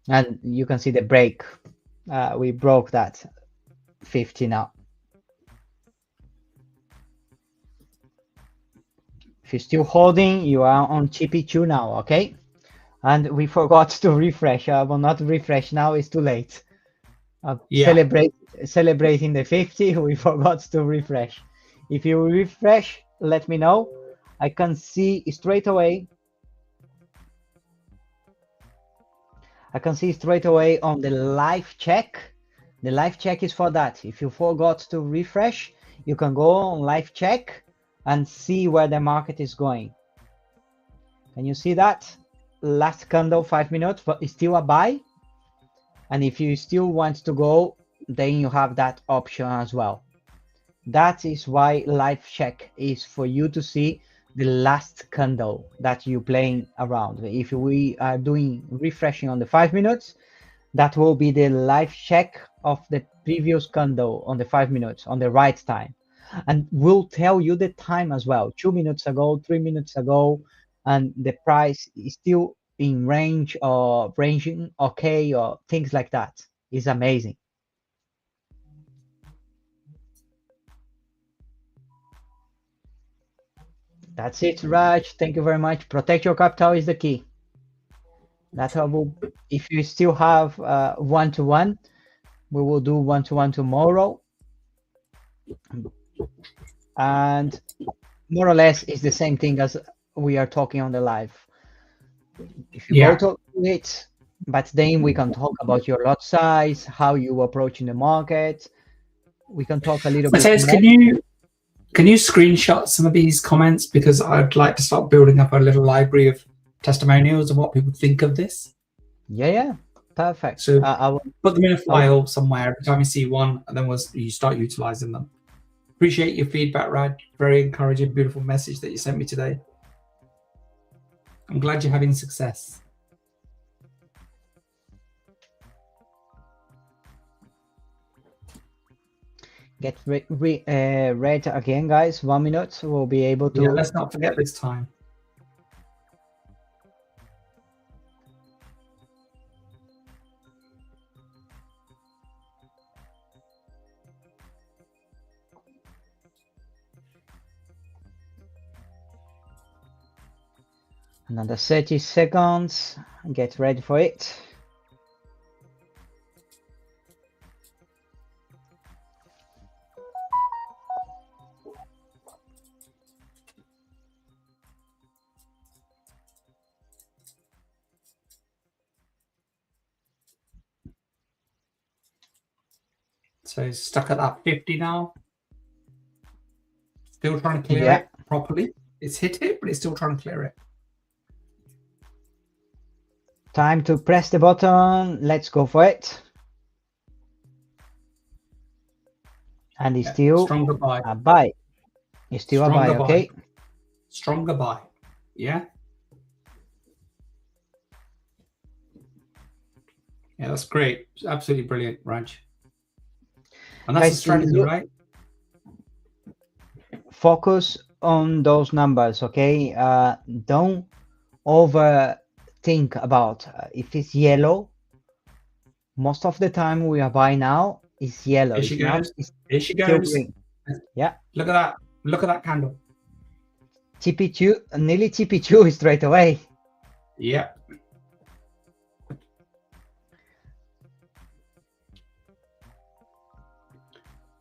And you can see the break. We broke that 50 now. If you're still holding, you are on TP2 now, okay? And we forgot to refresh. I will not refresh now, it's too late. Celebrating the 50, we forgot to refresh. If you refresh, let me know. I can see straight away. I can see straight away on the live check. The live check is for that. If you forgot to refresh, you can go on live check and see where the market is going. Can you see that? Last candle, 5 minutes, but it's still a buy. And if you still want to go, then you have that option as well. That is why live check is for you to see the last candle that you're playing around. If we are doing refreshing on the 5 minutes, that will be the live check of the previous candle on the 5 minutes on the right time. And we'll tell you the time as well, 2 minutes ago, 3 minutes ago, and the price is still in range or ranging okay or things like that. It's amazing. That's it, Raj. Thank you very much. Protect your capital is the key. That will, if you still have one-to-one, we will do one-to-one tomorrow. And more or less it's the same thing as we are talking on the live. If you go to it, but then we can talk about your lot size, how you approach in the market. We can talk a little bit more. Can you screenshot some of these comments, because I'd like to start building up a little library of testimonials and what people think of this. Yeah, perfect. So I will put them in a file somewhere. Every time you see one, and then you start utilizing them. Appreciate your feedback, Rad. Very encouraging, beautiful message that you sent me today. I'm glad you're having success. Get read again, guys. 1 minute. We'll be able to. Yeah, let's not forget this time. Another 30 seconds. Get ready for it. So it's stuck at that 50 now. Still trying to clear it properly. It's hit it, but it's still trying to clear it. Time to press the button. Let's go for it. And it's still stronger buy. A buy. It's still stronger a buy, okay? Stronger buy. Yeah. Yeah, that's great. It's absolutely brilliant, Raj. And that's the strategy, right? Focus on those numbers, okay? Don't overthink about if it's yellow. Most of the time we are buying now is yellow. Here she If not, goes. it's Here she still goes. green. Yeah. Look at that. Look at that candle. TP2, nearly TP2 straight away. Yeah.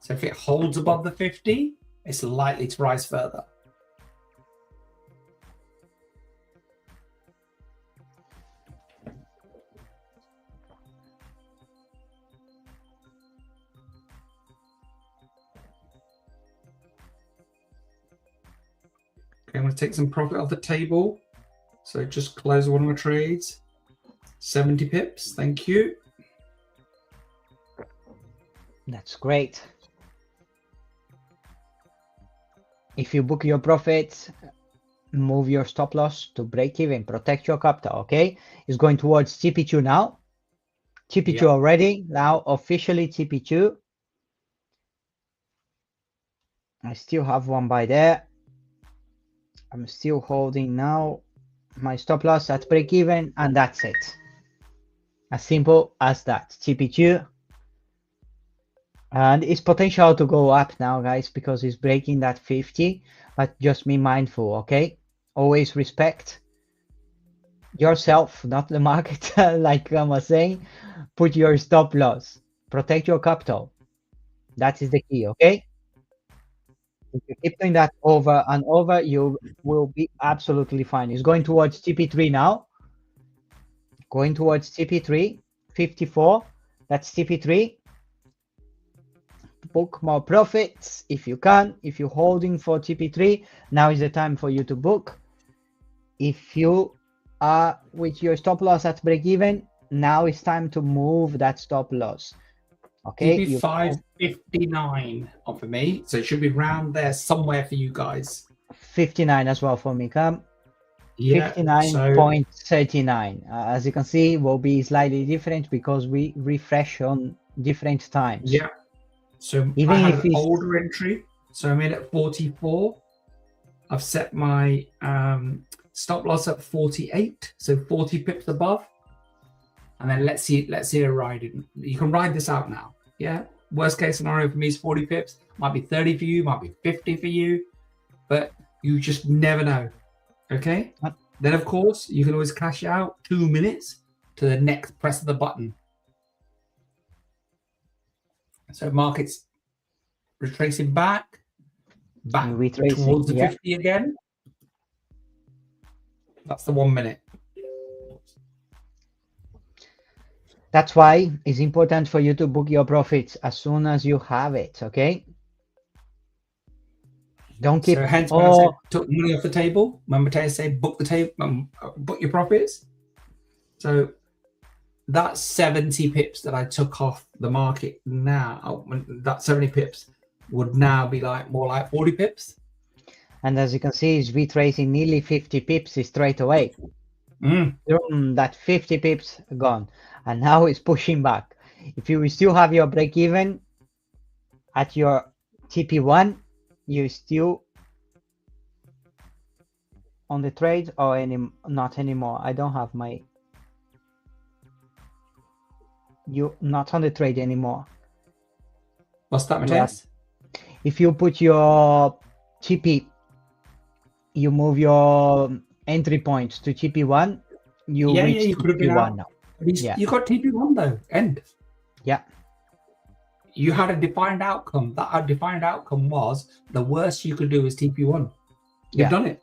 So if it holds above the 50, it's likely to rise further. Okay, I'm going to take some profit off the table. So just close one of my trades. 70 pips. Thank you. That's great. If you book your profits, move your stop loss to break even, protect your capital, okay? It's going towards TP2 now. TP2 Yeah. already, now officially TP2. I still have one buy there. I'm still holding now my stop loss at break even, and that's it. As simple as that. TP2. And it's potential to go up now, guys, because it's breaking that 50, but just be mindful, okay? Always respect yourself, not the market, like I was saying. Put your stop loss, protect your capital. That is the key, okay? If you keep doing that over and over, you will be absolutely fine. It's going towards TP3 now. Going towards TP3, 54. That's TP3. Book more profits if you can. If you're holding for TP3, now is the time for you to book. If you are with your stop loss at break even, now it's time to move that stop loss. Okay, TP5 59 for me, so it should be round there somewhere for you guys. 59 as well for me. Come. Yeah, 59.39. As you can see, will be slightly different because we refresh on different times. Yeah. So Even I had if an it's older entry, so I'm in at 44. I've set my stop loss at 48, so 40 pips above. And then let's see a ride. You can ride this out now. Yeah. Worst case scenario for me is 40 pips. Might be 30 for you, might be 50 for you, but you just never know. Okay. Then of course you can always cash out 2 minutes to the next press of the button. So markets retracing back towards the 50 again. That's the 1 minute. That's why it's important for you to book your profits as soon as you have it, okay? Don't keep. So hence when I said took money off the table, when Matthias said book the table, book your profits. So that's 70 pips that I took off the market now. That 70 pips would now be more like 40 pips. And as you can see, it's retracing nearly 50 pips straight away. That 50 pips gone, and now it's pushing back. If you still have your break even at your TP1, you still on the trade or not anymore. I don't have my. You not on the trade anymore. What's that, Matthias? If you put your TP, you move your entry point to TP1, you reach you could have been TP1 out. now. You got TP1 though, end. Yeah. You had a defined outcome. That defined outcome was the worst you could do is TP1. You've done it.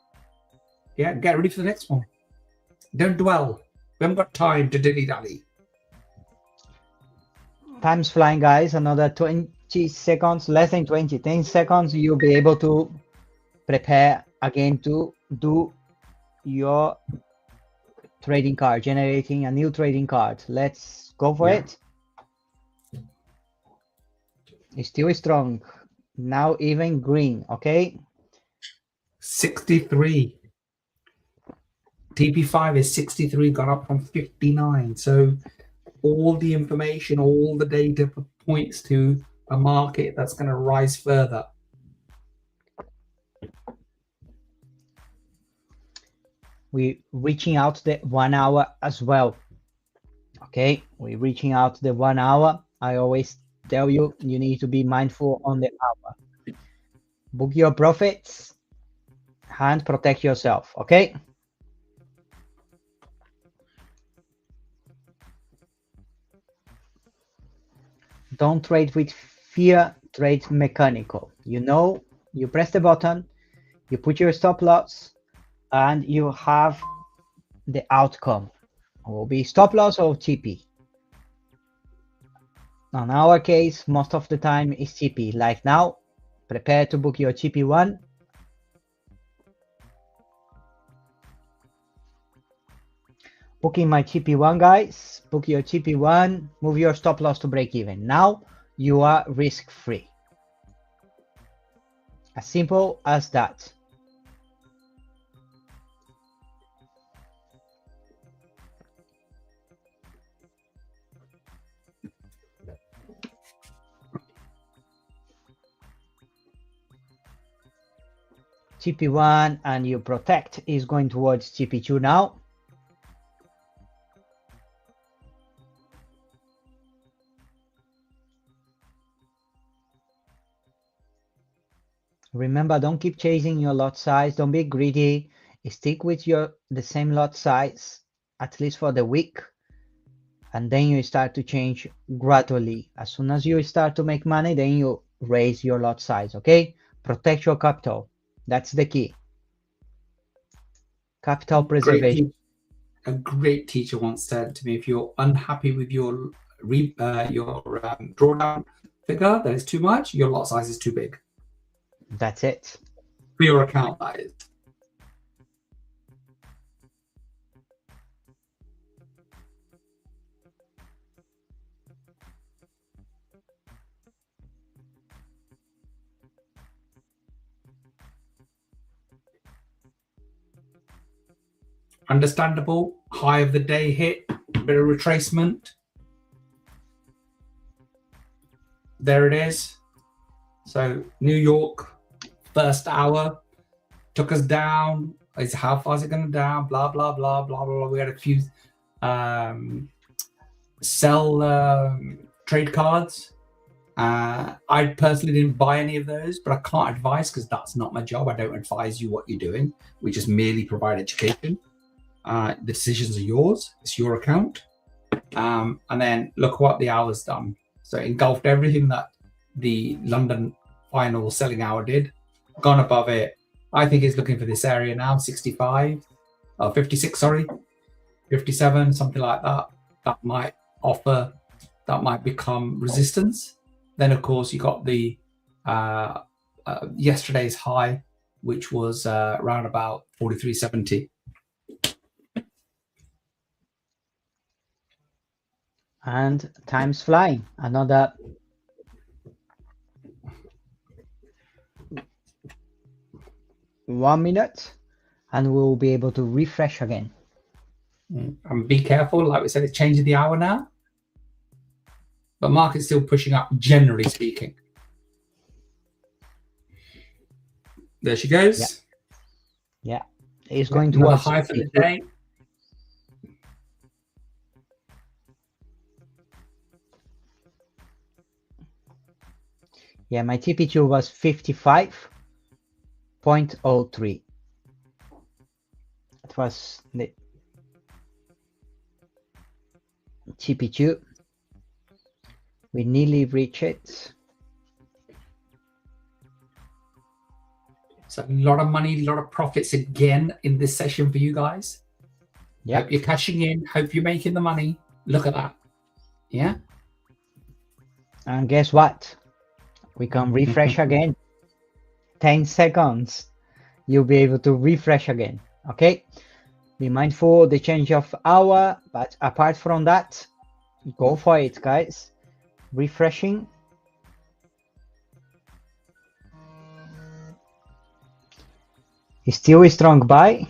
Yeah, get ready for the next one. Don't dwell. We haven't got time to dilly-dally. Time's flying, guys. Another 20 seconds, less than 20, 10 seconds. You'll be able to prepare again to do your trading card, generating a new trading card. Let's go for it. It's still strong. Now even green, okay? 63. TP5 is 63, gone up from 59. So all the information, all the data points to a market that's going to rise further. we reaching out the 1 hour as well. Okay, we're reaching out the 1 hour. I always tell you, you need to be mindful on the hour. Book your profits and protect yourself. Okay. Don't trade with fear, trade mechanical. You know, you press the button, you put your stop loss, and you have the outcome. It will be stop loss or TP. On our case, most of the time is TP. Like now, prepare to book your TP1. Booking my TP1, guys. Book your TP1, move your stop loss to break even. Now you are risk free. As simple as that. TP1 and you protect is going towards TP2 now. Remember, don't keep chasing your lot size. Don't be greedy. Stick with the same lot size, at least for the week. And then you start to change gradually. As soon as you start to make money, then you raise your lot size, okay? Protect your capital. That's the key. Capital preservation. A great teacher once said to me, if you're unhappy with your drawdown figure, that is too much, your lot size is too big. That's it. For your account, that is. Understandable. High of the day hit, bit of retracement. There it is. So New York, first hour, took us down. Is how far is it going down? Blah blah blah blah blah. We had a few sell trade cards. I personally didn't buy any of those, but I can't advise because that's not my job. I don't advise you what you're doing. We just merely provide education. The decisions are yours. It's your account. And then look what the hour's done. So it engulfed everything that the London final selling hour did. Gone above it. I think it's looking for this area now, 65, 56, sorry, 57, something like that. That might offer, that might become resistance. Then, of course, you got the yesterday's high, which was around about 43.70. And time's flying. Another 1 minute, and we'll be able to refresh again. And be careful, like we said, it's changing the hour now. But market's still pushing up, generally speaking. There she goes. Yeah. It's going to another high for the day. Yeah, my TP2 was 55.03. It was the TP2. We nearly reached it. So a lot of money, a lot of profits again in this session for you guys. Yeah. Hope you're cashing in. Hope you're making the money. Look at that. Yeah. And guess what? We can refresh again. 10 seconds. You'll be able to refresh again. Okay. Be mindful of the change of hour, but apart from that, go for it, guys. Refreshing. It's still a strong buy.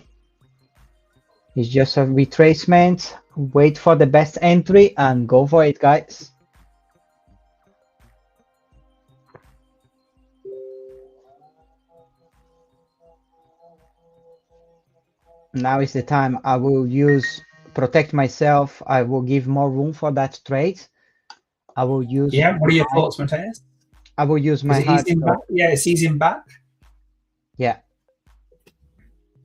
It's just a retracement. Wait for the best entry and go for it, guys. Now is the time. I will protect myself. I will give more room for that trade. I will use Yeah. What are your thoughts, Mateus? I will use Is my it hard easing back? stop. Yeah, it's easing back Yeah,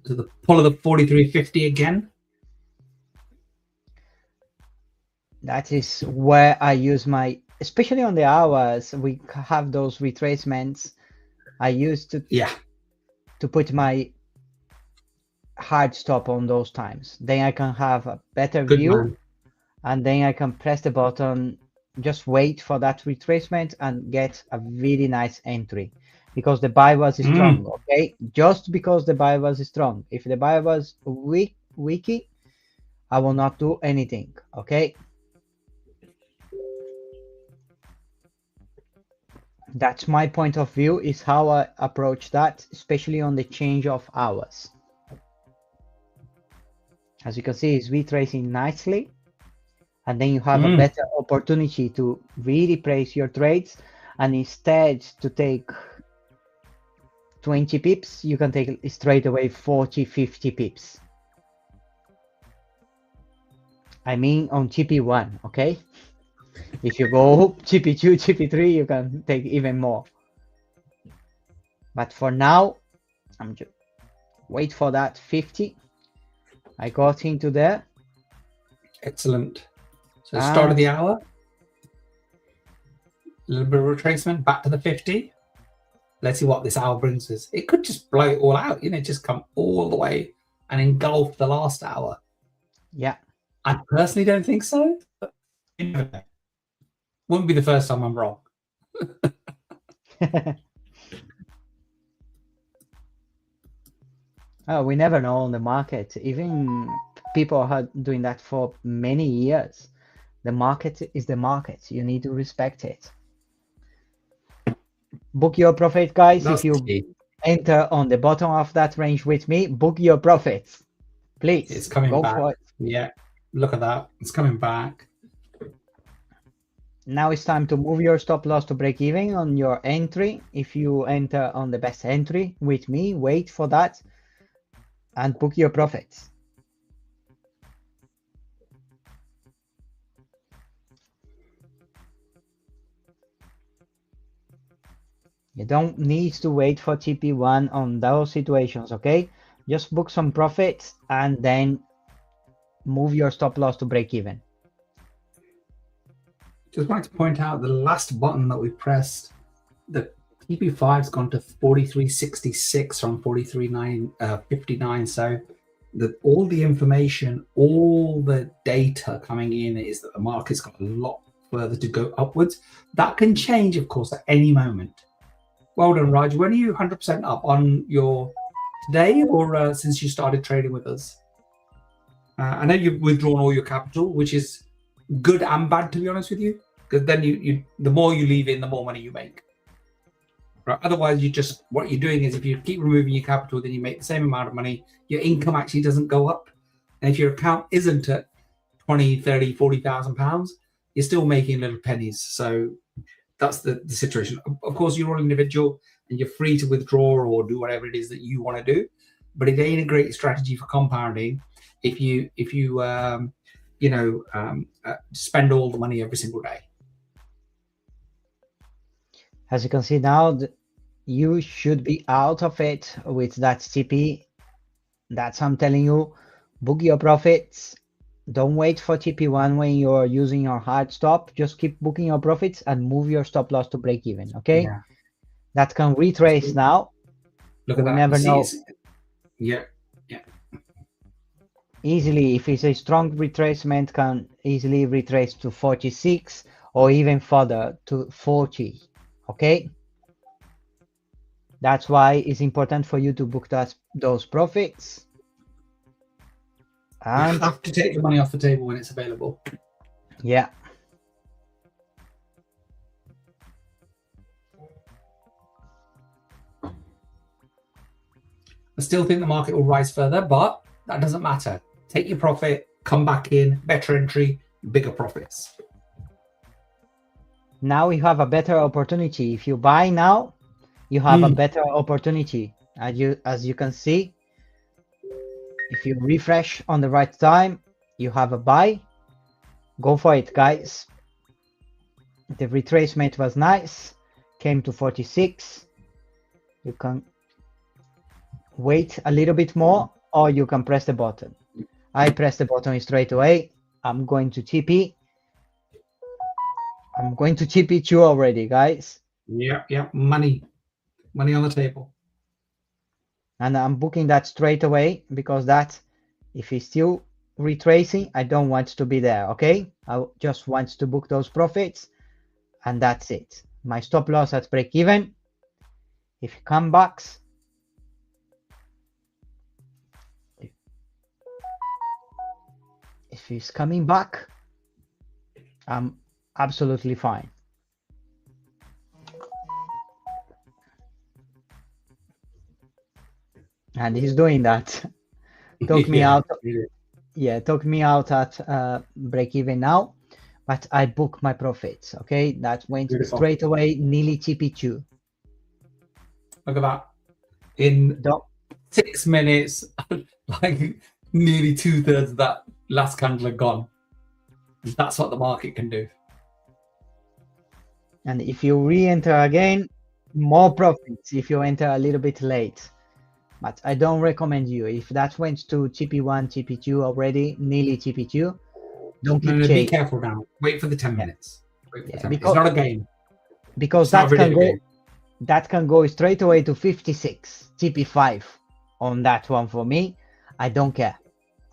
to the pull of the 43.50 again. that is where I use my, especially on the hours, we have those retracements. I used Yeah. to put my hard stop on those times. Then I can have a better Good view, man. and then I can press the button, just wait for that retracement and get a really nice entry because the buy was strong. Okay, just because the buy was strong. If the buy was weaky, I will not do anything. Okay, that's my point of view, is how I approach that, especially on the change of hours. As you can see, it's retracing nicely, and then you have a better opportunity to really place your trades, and instead to take 20 pips, you can take straight away 40, 50 pips. I mean on TP1, okay? If you go TP2, TP3, you can take even more. But for now, I'm just wait for that 50. I got into there. Excellent. So start of the hour. A little bit of retracement back to the 50. Let's see what this hour brings us. It could just blow it all out, just come all the way and engulf the last hour. Yeah. I personally don't think so, but you never know. Wouldn't be the first time I'm wrong. Oh, we never know on the market. Even people are doing that for many years. The market is the market. You need to respect it. Book your profit, guys. That's if you key. enter on the bottom of that range with me, book your profits. Please. It's coming go back. for it. Yeah. Look at that. It's coming back. Now it's time to move your stop loss to break even on your entry. If you enter on the best entry with me, wait for that and book your profits. You don't need to wait for TP1 on those situations, okay? Just book some profits and then move your stop loss to break even. Just wanted to point out the last button that we pressed, the TP5's gone to 43.66 from 43.59. So all the information, all the data coming in is that the market's got a lot further to go upwards. That can change, of course, at any moment. Well done, Raj. When are you 100% up on your today or since you started trading with us? I know you've withdrawn all your capital, which is good and bad, to be honest with you, because then you the more you leave in, the more money you make. Right? Otherwise, what you're doing is if you keep removing your capital, then you make the same amount of money. Your income actually doesn't go up, and if your account isn't at 20, 30, 40,000 pounds, you're still making little pennies. So that's the situation. Of course, you're an individual and you're free to withdraw or do whatever it is that you want to do, but it ain't a great strategy for compounding if you spend all the money every single day. As you can see now, you should be out of it with that TP. That's I'm telling you, book your profits. Don't wait for TP1 when you're using your hard stop. Just keep booking your profits and move your stop loss to break even. Okay, yeah. That can retrace now. Look at that. Never know. Yeah. Easily, if it's a strong retracement, can easily retrace to 46 or even further to 40. Okay, that's why it's important for you to book those profits. And you have to take the money off the table when it's available. Yeah. I still think the market will rise further, but that doesn't matter. Take your profit, come back in, better entry, bigger profits. Now you have a better opportunity. If you buy now, you have a better opportunity. As you can see, If you refresh on the right time, you have a buy. Go for it, guys. The retracement was nice. Came to 46. You can wait a little bit more, or you can press the button. I press the button straight away. I'm going to TP. I'm going to TP2 already, guys. Yeah. Money on the table. And I'm booking that straight away because that, if it's still retracing, I don't want to be there, okay? I just want to book those profits, and that's it. My stop loss at break even. If it comes back, if it's coming back, I'm absolutely fine. And he's doing that. Took me out. Yeah, took me out at break even now, but I book my profits. Okay, that went Beautiful. straight away, nearly TP2. Look at that. In 6 minutes, like nearly 2/3 of that last candle are gone. That's what the market can do. And if you re-enter again, more profits if you enter a little bit late. But I don't recommend you. If that went to TP1, TP2 already, nearly TP2, don't keep chasing. Be careful now. Wait for the 10 minutes. Wait for the 10 minutes. It's not a game. Because that can go straight away to 56, TP5 on that one for me. I don't care.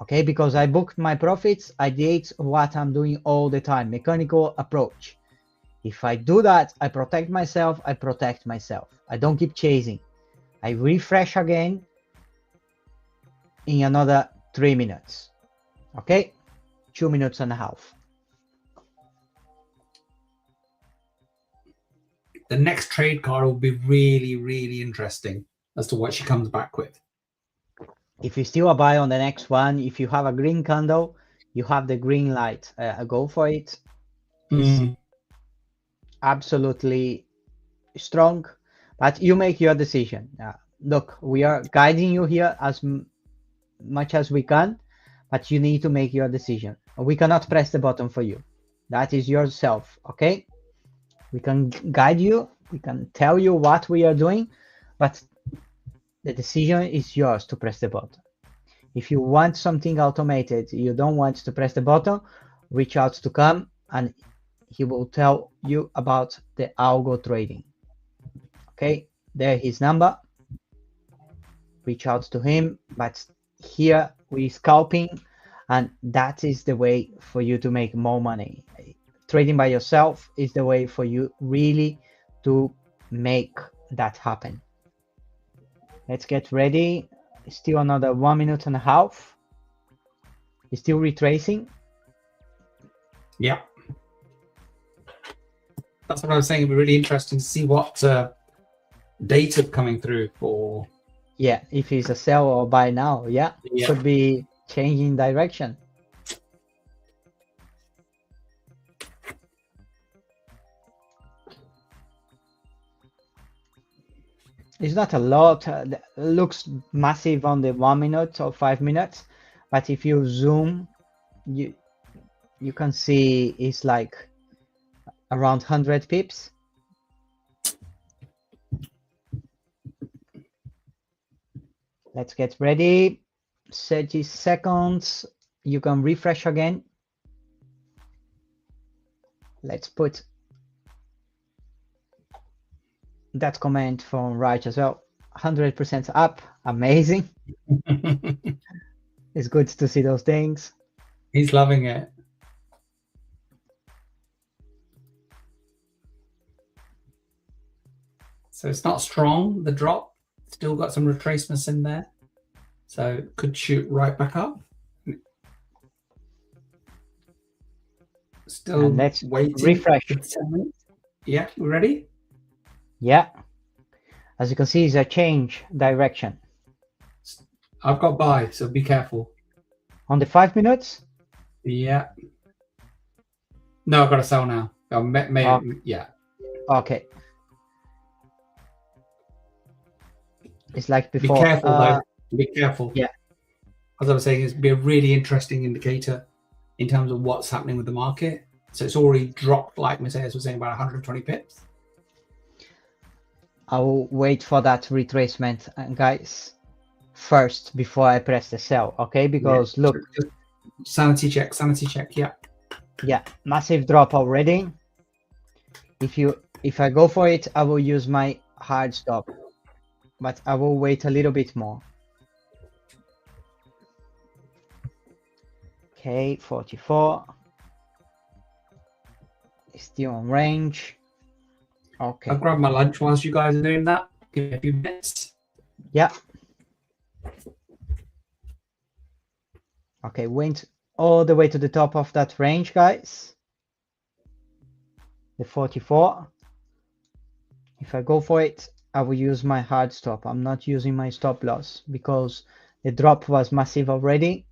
Okay, because I booked my profits. I did what I'm doing all the time, mechanical approach. If I do that, I protect myself. I don't keep chasing. I refresh again in another 3 minutes. Okay, 2.5 minutes. The next trade card will be really, really interesting as to what she comes back with. If you still a buy on the next one, if you have a green candle, you have the green light. Go for it. It's absolutely strong, but you make your decision. Look, we are guiding you here as much as we can, but you need to make your decision. We cannot press the button for you. That is yourself, okay? We can guide you, we can tell you what we are doing, but the decision is yours to press the button. If you want something automated, you don't want to press the button, reach out to Cam and he will tell you about the algo trading. Okay, there his number. Reach out to him, but here we scalping, and that is the way for you to make more money. Trading by yourself is the way for you really to make that happen. Let's get ready. Still another 1.5 minutes. It's still retracing. Yeah. That's what I was saying. It'd be really interesting to see what data coming through for. Yeah, if it's a sell or buy now, yeah. Could be changing direction. It's not a lot. Looks massive on the 1 minute or 5 minutes, but if you zoom, you can see it's like around 100 pips. Let's get ready. 30 seconds. You can refresh again. Let's put that comment from Raj as well. 100% up. Amazing. It's good to see those things. He's loving it. So it's not strong, the drop. Still got some retracements in there. So could shoot right back up. Still and let's waiting. Refresh. Yeah, we ready? Yeah. As you can see, it's a change direction. I've got buy, so be careful. On the 5 minutes? Yeah. No, I've got to sell now. Yeah. Okay. It's like before. Be careful, though. Be careful. Yeah. as I was saying, it's be a really interesting indicator in terms of what's happening with the market. So it's already dropped, like Matthias was saying, about 120 pips. I will wait for that retracement, guys, first before I press the sell, okay? Because look, Just sanity check, yeah. Yeah, massive drop already. If I go for it, I will use my hard stop, but I will wait a little bit more. Okay, 44. Still on range. Okay. I'll grab my lunch whilst you guys are doing that. Give me a few minutes. Yeah. Okay, went all the way to the top of that range, guys. The 44. If I go for it, I will use my hard stop. I'm not using my stop loss because the drop was massive already.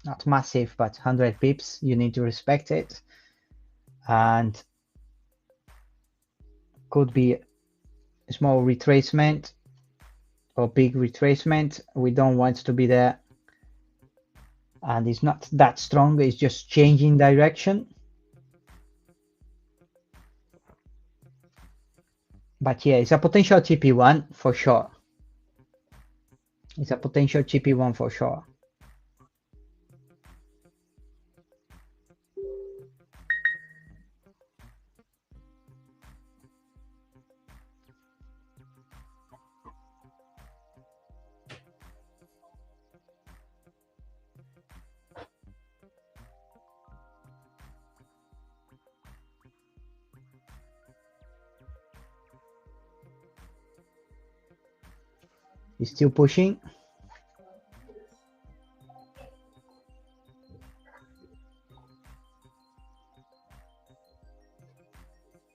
Not massive, but 100 pips. You need to respect it. And could be a small retracement or big retracement. We don't want to be there. And it's not that strong. It's just changing direction. But yeah, it's a potential TP1 for sure. It's a potential TP1 for sure. He's still pushing.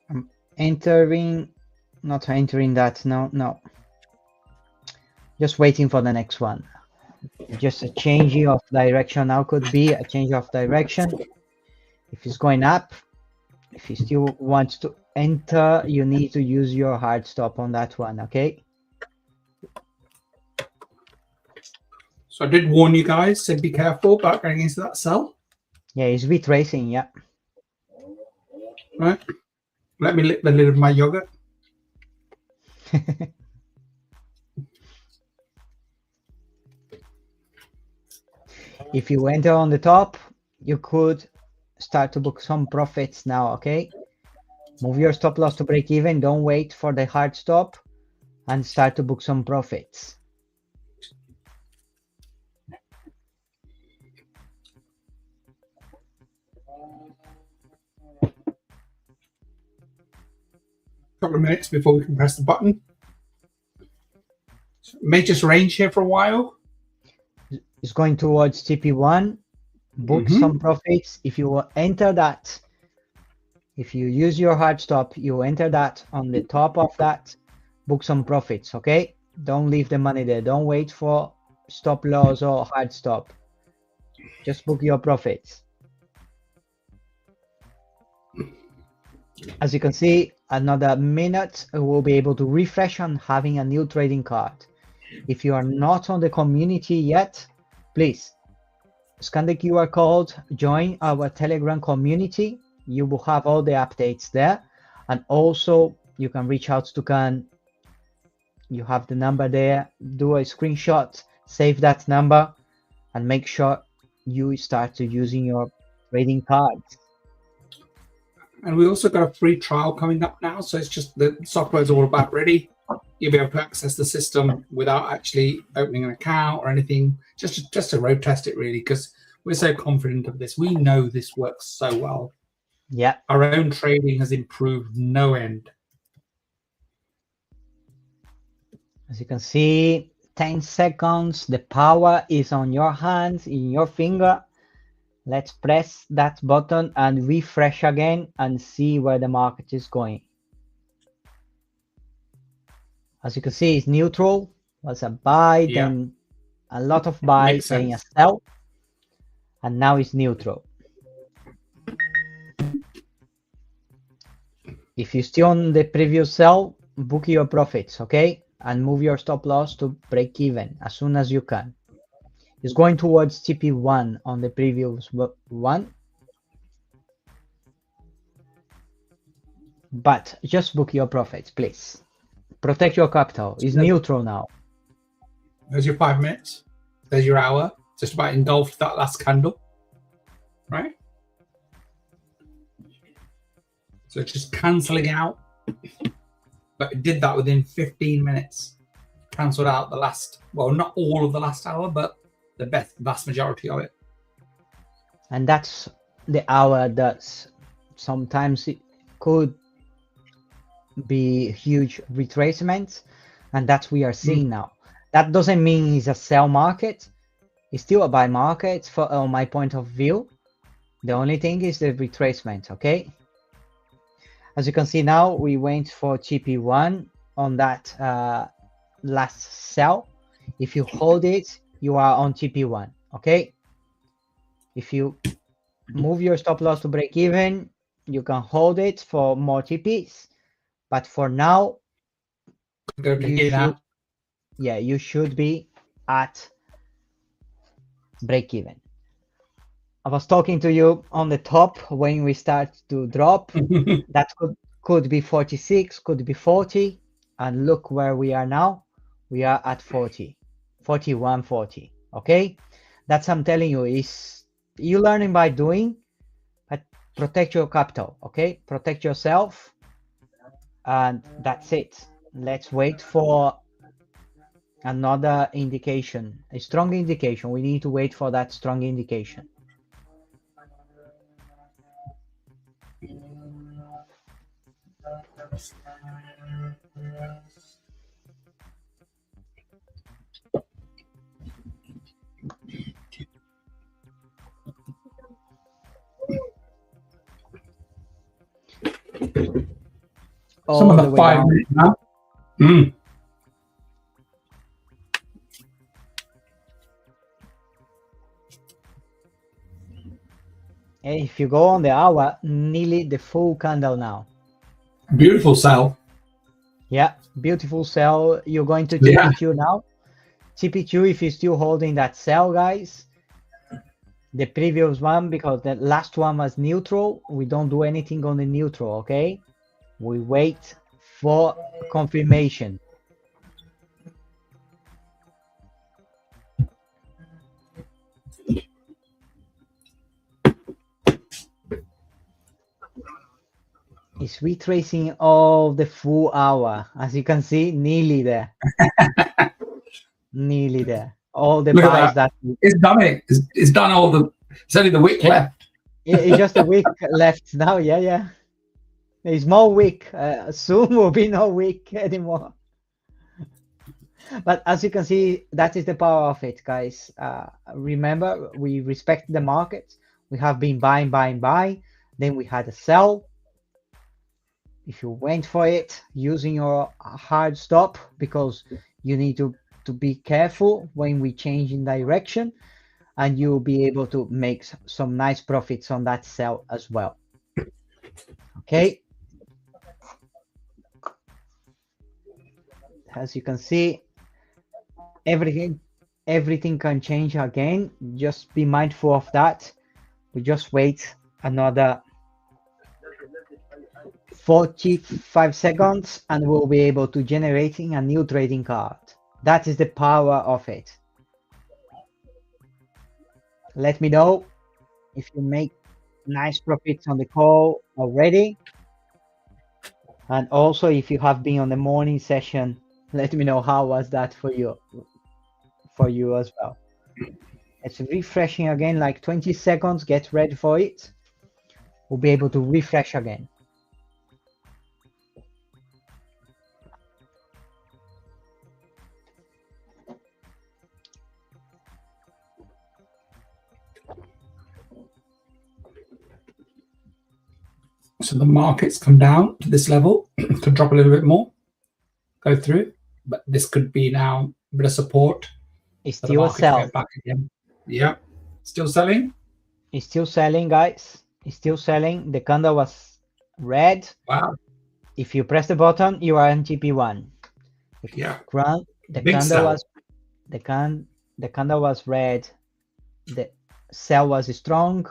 I'm entering, not entering that, no. Just waiting for the next one. Just a change of direction now could be a change of direction. If it's going up, if you still want to enter, you need to use your hard stop on that one, okay? So I did warn you guys, said be careful about going into that sell. Yeah, it's retracing, yeah. Right. Let me lick the lid of my yogurt. If you enter on the top, you could start to book some profits now, okay? Move your stop loss to break even. Don't wait for the hard stop and start to book some profits. Couple of minutes before we can press the button. So may just range here for a while. It's going towards TP1. Book some profits. If you enter that, if you use your hard stop, you enter that on the top of that, book some profits, okay? Don't leave the money there. Don't wait for stop loss or hard stop. Just book your profits. As you can see, another minute, we'll be able to refresh on having a new trading card. If you are not on the community yet, please scan the QR code, join our Telegram community. You will have all the updates there. And also you can reach out to Can. You have the number there. Do a screenshot, save that number, and make sure you start to using your trading cards. And we also got a free trial coming up now. So it's just the software is all about ready. You'll be able to access the system without actually opening an account or anything. Just to road test it really, because we're so confident of this. We know this works so well. Yeah. Our own trading has improved no end. As you can see, 10 seconds. The power is on your hands, in your finger. Let's press that button and refresh again and see where the market is going. As you can see, it's neutral. Was a buy, then a lot of buy, then a sell, and now it's neutral. If you're still on the previous sell, book your profits, okay? And move your stop loss to break even as soon as you can. It's going towards TP1 on the previous one. But just book your profits, please. Protect your capital. It's neutral now. There's your 5 minutes. There's your hour. Just about engulfed that last candle. Right? So it's just cancelling out. But it did that within 15 minutes. Cancelled out the last, well, not all of the last hour, but the vast majority of it. And that's the hour does. Sometimes it could be huge retracements, and that's we are seeing now. That doesn't mean it's a sell market. It's still a buy market on my point of view. The only thing is the retracement, okay? As you can see now, we went for TP1 on that last sell. If you hold it, you are on TP1, okay? If you move your stop loss to break even, you can hold it for more TPs. But for now, you should be at break even. I was talking to you on the top when we start to drop. That could be 46, could be 40, and look where we are now. We are at 40, 41, 40. Okay, that's I'm telling you is you learning by doing, but protect your capital. Okay, protect yourself, and that's it. Let's wait for another indication, a strong indication. We need to wait for that strong indication. Some of the 5 minutes now. If you go on the hour, nearly the full candle now. Beautiful sell. Yeah, beautiful sell. You're going to TP2 now. TP2, if you're still holding that sell, guys, the previous one, because the last one was neutral, we don't do anything on the neutral, okay? We wait for confirmation. It's retracing all the full hour. As you can see, nearly there. Nearly there. All the buys that it's done it. It's done all the. It's only the wick left. It's just a week left now. Yeah. There's more wick. Soon will be no wick anymore. But as you can see, that is the power of it, guys. Remember, we respect the market. We have been buying. Then we had a sell. If you went for it, using your hard stop, because you need to be careful when we change in direction, and you'll be able to make some nice profits on that sell as well. Okay. As you can see, everything can change again. Just be mindful of that. We just wait another 45 seconds and we'll be able to generating a new trading card. That is the power of it. Let me know if you make nice profits on the call already. And also if you have been on the morning session, let me know how was that for you as well. It's refreshing again, like 20 seconds, get ready for it. We'll be able to refresh again. So the markets come down to this level, could drop a little bit more, go through, but this could be now a bit of support. It's still a sell. Back again. Yeah, still selling. It's still selling, guys. It's still selling. The candle was red. Wow. If you press the button, you are in TP1. Yeah. The candle the candle was red, the sell was strong,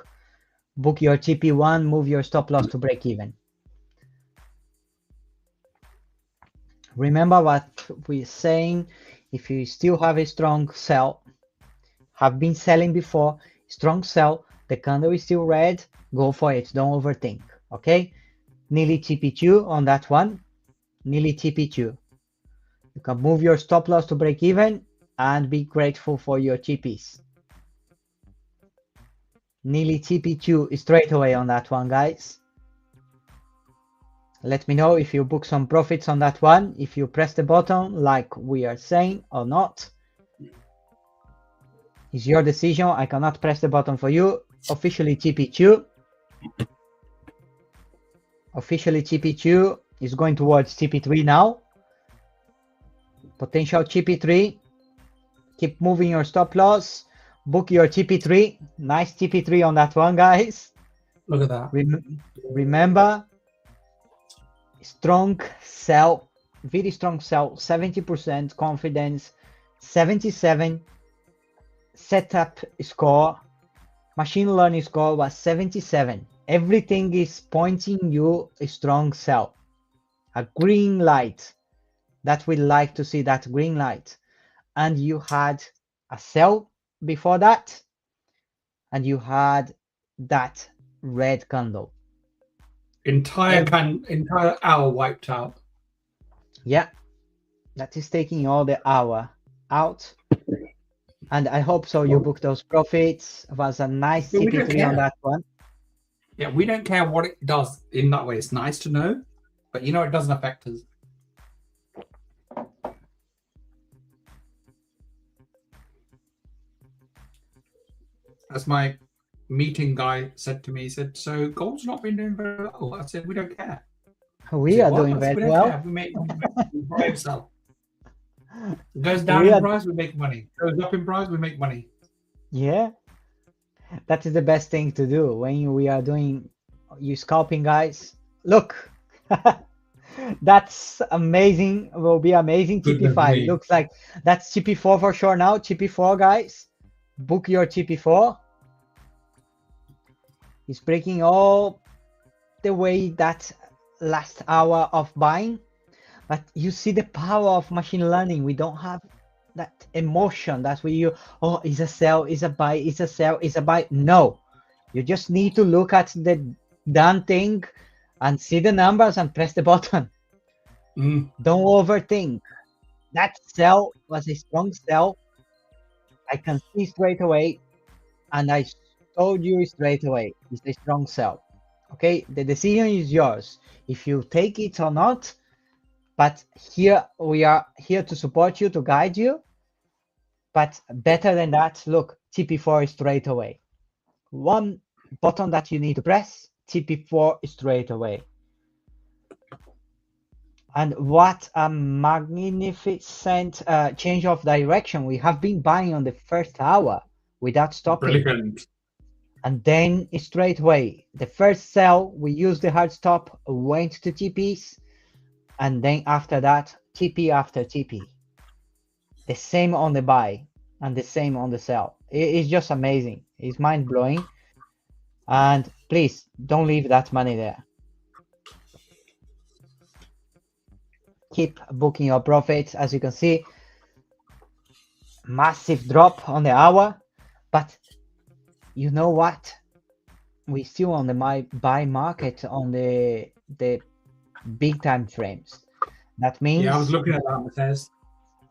book your TP1, move your stop loss to break even. Remember what we're saying, if you still have a strong sell, have been selling before, strong sell, the candle is still red, go for it, don't overthink, okay? Nearly TP2 on that one, nearly TP2. You can move your stop loss to break even and be grateful for your TPs. Nearly TP2 straight away on that one, guys. Let me know if you book some profits on that one, if you press the button like we are saying or not. It's your decision. I cannot press the button for you. Officially TP2. Officially TP2 is going towards TP3 now. Potential TP3. Keep moving your stop loss. Book your TP3. Nice TP3 on that one, guys. Look at that. Remember, strong sell, very strong sell, 70% confidence, 77 setup score, machine learning score was 77. Everything is pointing you a strong sell, a green light. That we like to see, that green light. And you had a sell before that, and you had that red candle. Entire hour wiped out. Yeah, that is taking all the hour out. And I hope so you booked those profits. It was a nice TP3 on that one. Yeah, we don't care what it does in that way. It's nice to know, but you know it doesn't affect us. As my meeting guy said to me, he said, so gold's not been doing very well. I said, we don't care. We are doing very well. We make money. It goes down in price, we make money. It goes up in price, we make money. Yeah, that is the best thing to do when we are doing you scalping, guys. Look, that's amazing. Will be amazing. TP5 looks like that's TP4 for sure now. TP4, guys, book your TP4. It's breaking all the way that last hour of buying. But you see the power of machine learning. We don't have that emotion that we, oh, is a sell, is a buy, is a sell, is a buy. No, you just need to look at the done thing and see the numbers and press the button. Don't overthink. That sell was a strong sell. I can see straight away, and I told you straight away, it's a strong sell. Okay, the decision is yours if you take it or not. But here we are here to support you, to guide you. But better than that, look, TP4 straight away. One button that you need to press, TP4 straight away. And what a magnificent change of direction. We have been buying on the first hour without stopping. Brilliant. And then straight away, the first sell, we used the hard stop, went to TPs. And then after that, TP after TP. The same on the buy and the same on the sell. It's just amazing. It's mind-blowing. And please, don't leave that money there. Keep booking your profits. As you can see, massive drop on the hour. But you know what? We're still on the buy market on the big time frames. That means, yeah, I was looking at that, Matthias.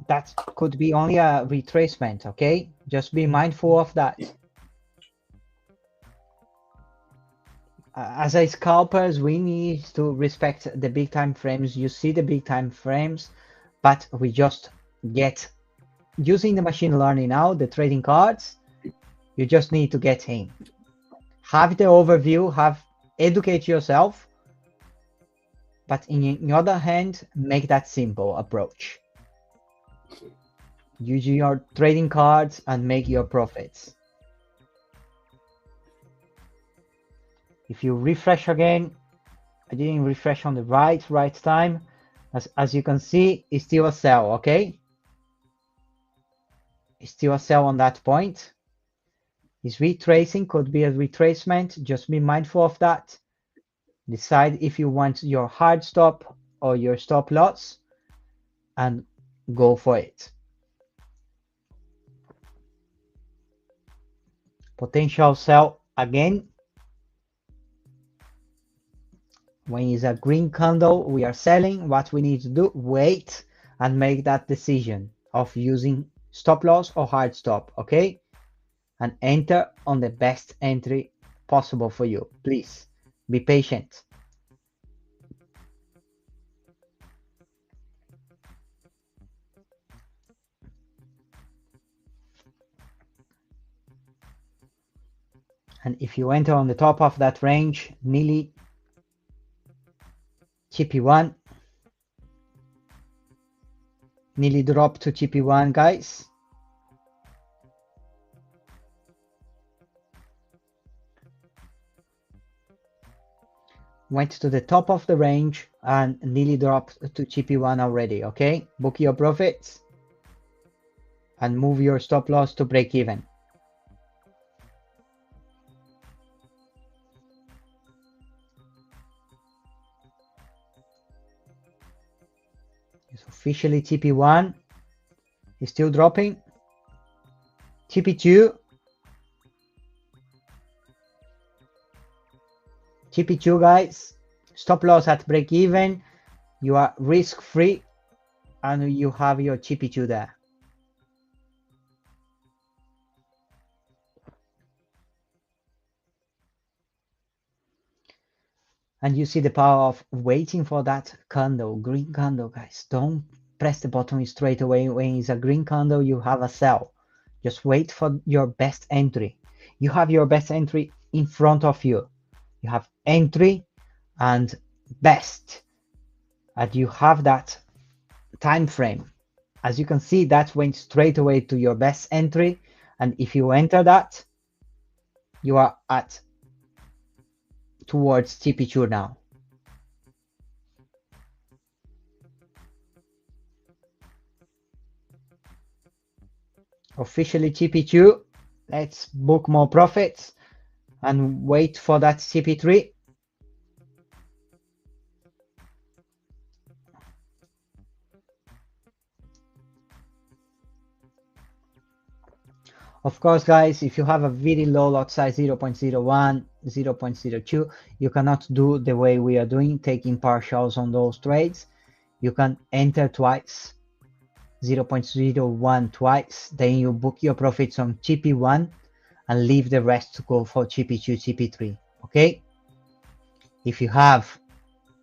That could be only a retracement. Okay, just be mindful of that. As a scalpers, we need to respect the big time frames. You see the big time frames, but we just get using the machine learning now, the trading cards. You just need to get in, have the overview, educate yourself. But in the other hand, make that simple approach. Use your trading cards and make your profits. If you refresh again, I didn't refresh on the right time. As you can see, it's still a sell, okay? still a sell on that point. Is retracing, could be a retracement. Just be mindful of that. Decide if you want your hard stop or your stop loss and go for it. Potential sell again. When it's a green candle, we are selling. What we need to do, wait and make that decision of using stop loss or hard stop, okay? And enter on the best entry possible for you. Please be patient. And if you enter on the top of that range, nearly TP1, nearly dropped to TP1, guys. Went to the top of the range and nearly dropped to TP1 already, okay? Book your profits and move your stop loss to break even. It's officially TP1. It's still dropping. TP2. TP2, guys. Stop loss at break even. You are risk free and you have your TP2 there. And you see the power of waiting for that candle, green candle, guys. Don't press the button straight away. When it's a green candle, you have a sell. Just wait for your best entry. You have your best entry in front of you. You have entry and best. And you have that time frame. As you can see, that went straight away to your best entry. And if you enter that, you are at towards TP2 now. Officially TP2. Let's book more profits and wait for that TP3. Of course, guys, if you have a very low lot size 0.01, 0.02, you cannot do the way we are doing, taking partials on those trades. You can enter twice, 0.01 twice, then you book your profits on TP1 and leave the rest to go for TP2, TP3, okay? If you have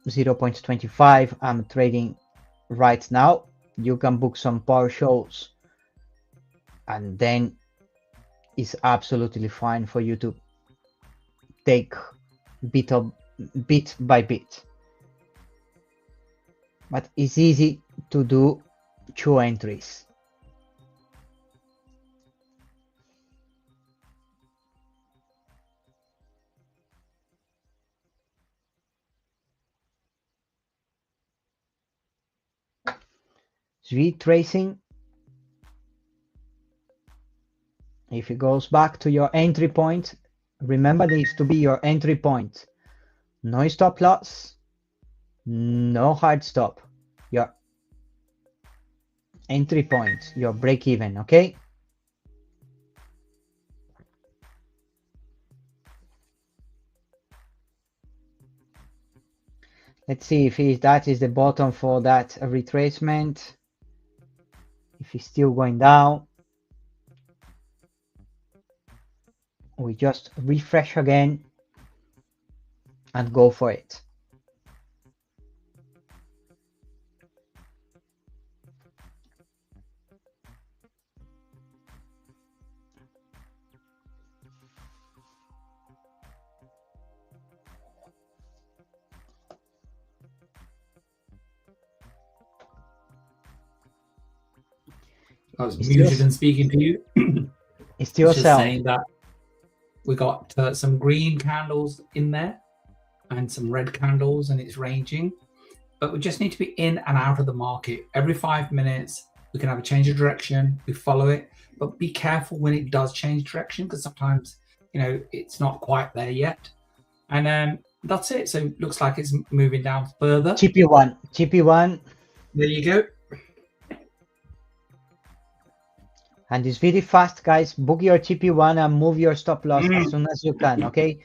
0.25, I'm trading right now, you can book some partials and then it's absolutely fine for you to take bit by bit. But it's easy to do 2 entries. Retracing. If it goes back to your entry point, remember this to be your entry point. No stop loss, no hard stop. Your entry point, your break even, okay? Let's see if that is the bottom for that retracement. If it's still going down, we just refresh again and go for it. I was muted and speaking to you. It's still a sell. Saying that we got some green candles in there and some red candles, and it's ranging. But we just need to be in and out of the market every 5 minutes. We can have a change of direction. We follow it, but be careful when it does change direction because sometimes it's not quite there yet. And that's it. So it looks like it's moving down further. TP1. There you go. And it's very fast, guys. Book your TP1 and move your stop loss as soon as you can, okay?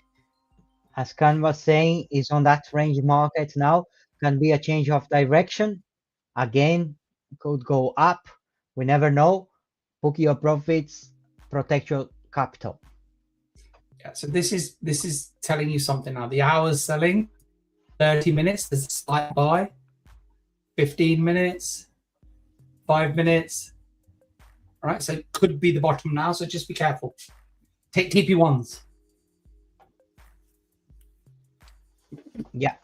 As Khan was saying, is on that range market now. Can be a change of direction. Again, could go up. We never know. Book your profits, protect your capital. Yeah, so this is telling you something now. The hours selling, 30 minutes, there's a slight buy, 15 minutes, 5 minutes. All right, so it could be the bottom now, so just be careful. Take TP1s. Yeah.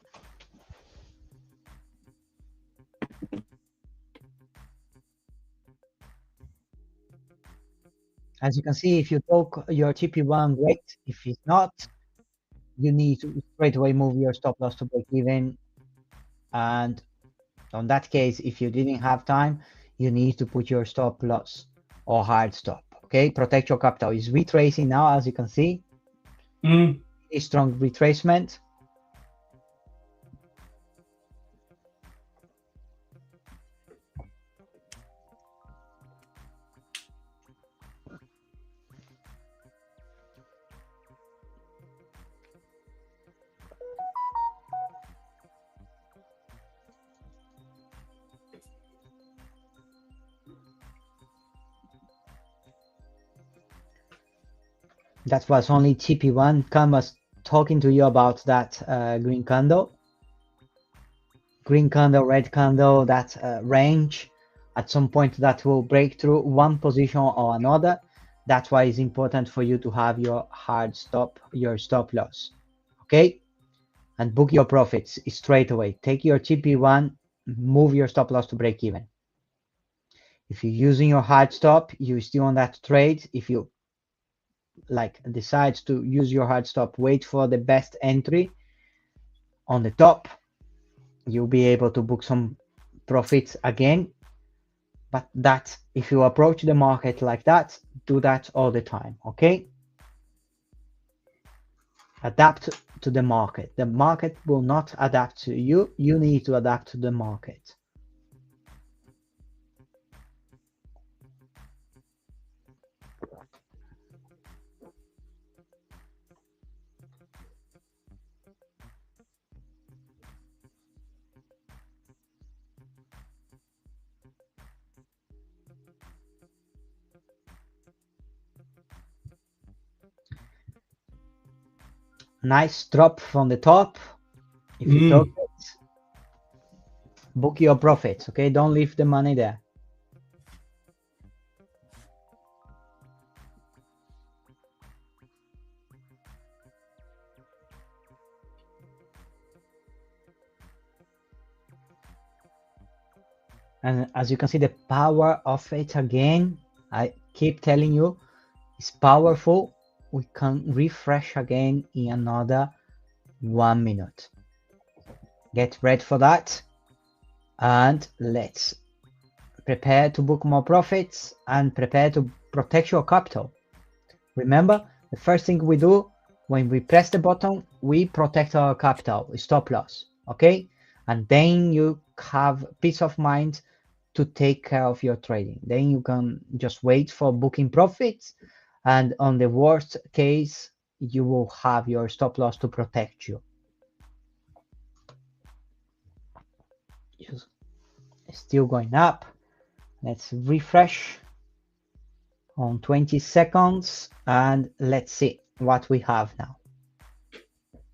As you can see, if you took your TP1, great. If it's not, you need to straight away move your stop loss to break even. And on that case, if you didn't have time, you need to put your stop loss or hard stop. Okay, protect your capital. It's retracing now, as you can see. A strong retracement. That was only TP1. Khan was talking to you about that green candle. Green candle, red candle, that range. At some point that will break through one position or another. That's why it's important for you to have your hard stop, your stop loss. Okay? And book your profits straight away. Take your TP1, move your stop loss to break even. If you're using your hard stop, you're still on that trade. If you decides to use your hard stop, wait for the best entry on the top, you'll be able to book some profits again. But that, if you approach the market like that, do that all the time. Okay, adapt to the market. The market will not adapt to you. You need to adapt to the market. Nice drop from the top. If you took it, book your profits. Okay, don't leave the money there. And as you can see, the power of it again, I keep telling you, it's powerful. We can refresh again in another 1 minute. Get ready for that. And let's prepare to book more profits and prepare to protect your capital. Remember, the first thing we do when we press the button, we protect our capital, stop loss. Okay? And then you have peace of mind to take care of your trading. Then you can just wait for booking profits. And on the worst case, you will have your stop loss to protect you. Just still going up. Let's refresh on 20 seconds and let's see what we have now.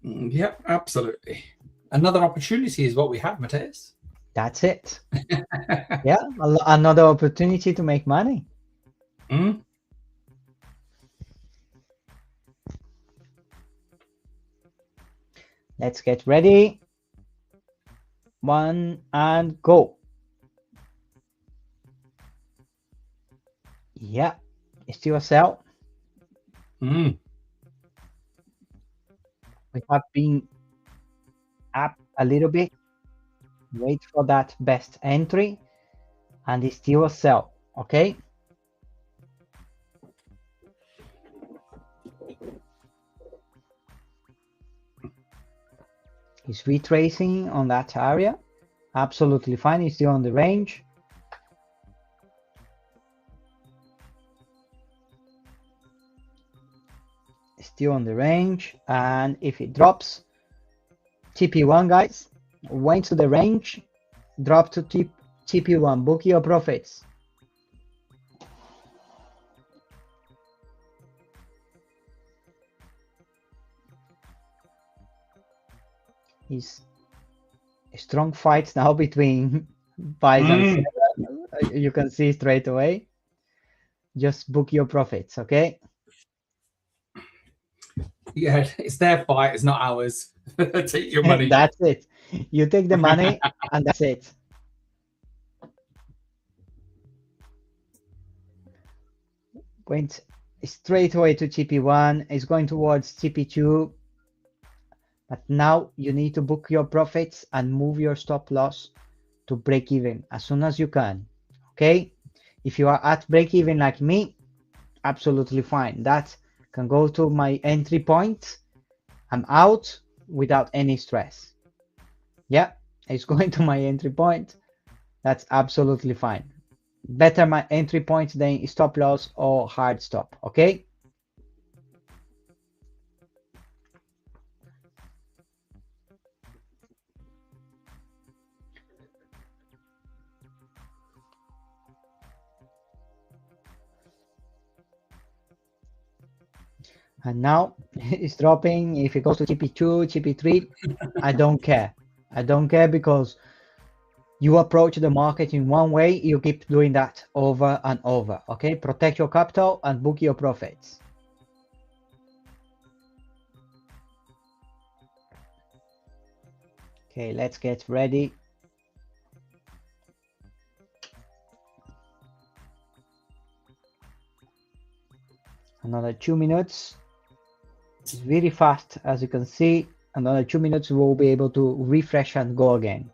Yep, absolutely. Another opportunity is what we have, Mateus. That's it. Yeah, another opportunity to make money. Let's get ready. 1 and go. Yeah, still a sell. We have been up a little bit. Wait for that best entry. and it's still a sell. Okay. It's retracing on that area. Absolutely fine. It's still on the range. Still on the range, and if it drops, TP1 guys, went to the range, drop to TP1, book your profits. It's a strong fight now between buys and sellers. You can see straight away. Just book your profits, okay? Yeah, it's their fight, it's not ours. Take your money. That's it. You take the money and that's it. Went straight away to TP1. It's going towards TP2. But now you need to book your profits and move your stop loss to break even as soon as you can. Okay? If you are at break even like me, absolutely fine. That can go to my entry point. I'm out without any stress. Yeah, it's going to my entry point. That's absolutely fine. Better my entry point than stop loss or hard stop. Okay? And now it's dropping. If it goes to TP2, TP3, I don't care. I don't care because you approach the market in one way, you keep doing that over and over. Okay, protect your capital and book your profits. Okay, let's get ready. Another 2 minutes. It's very fast, as you can see. Another 2 minutes, we'll be able to refresh and go again.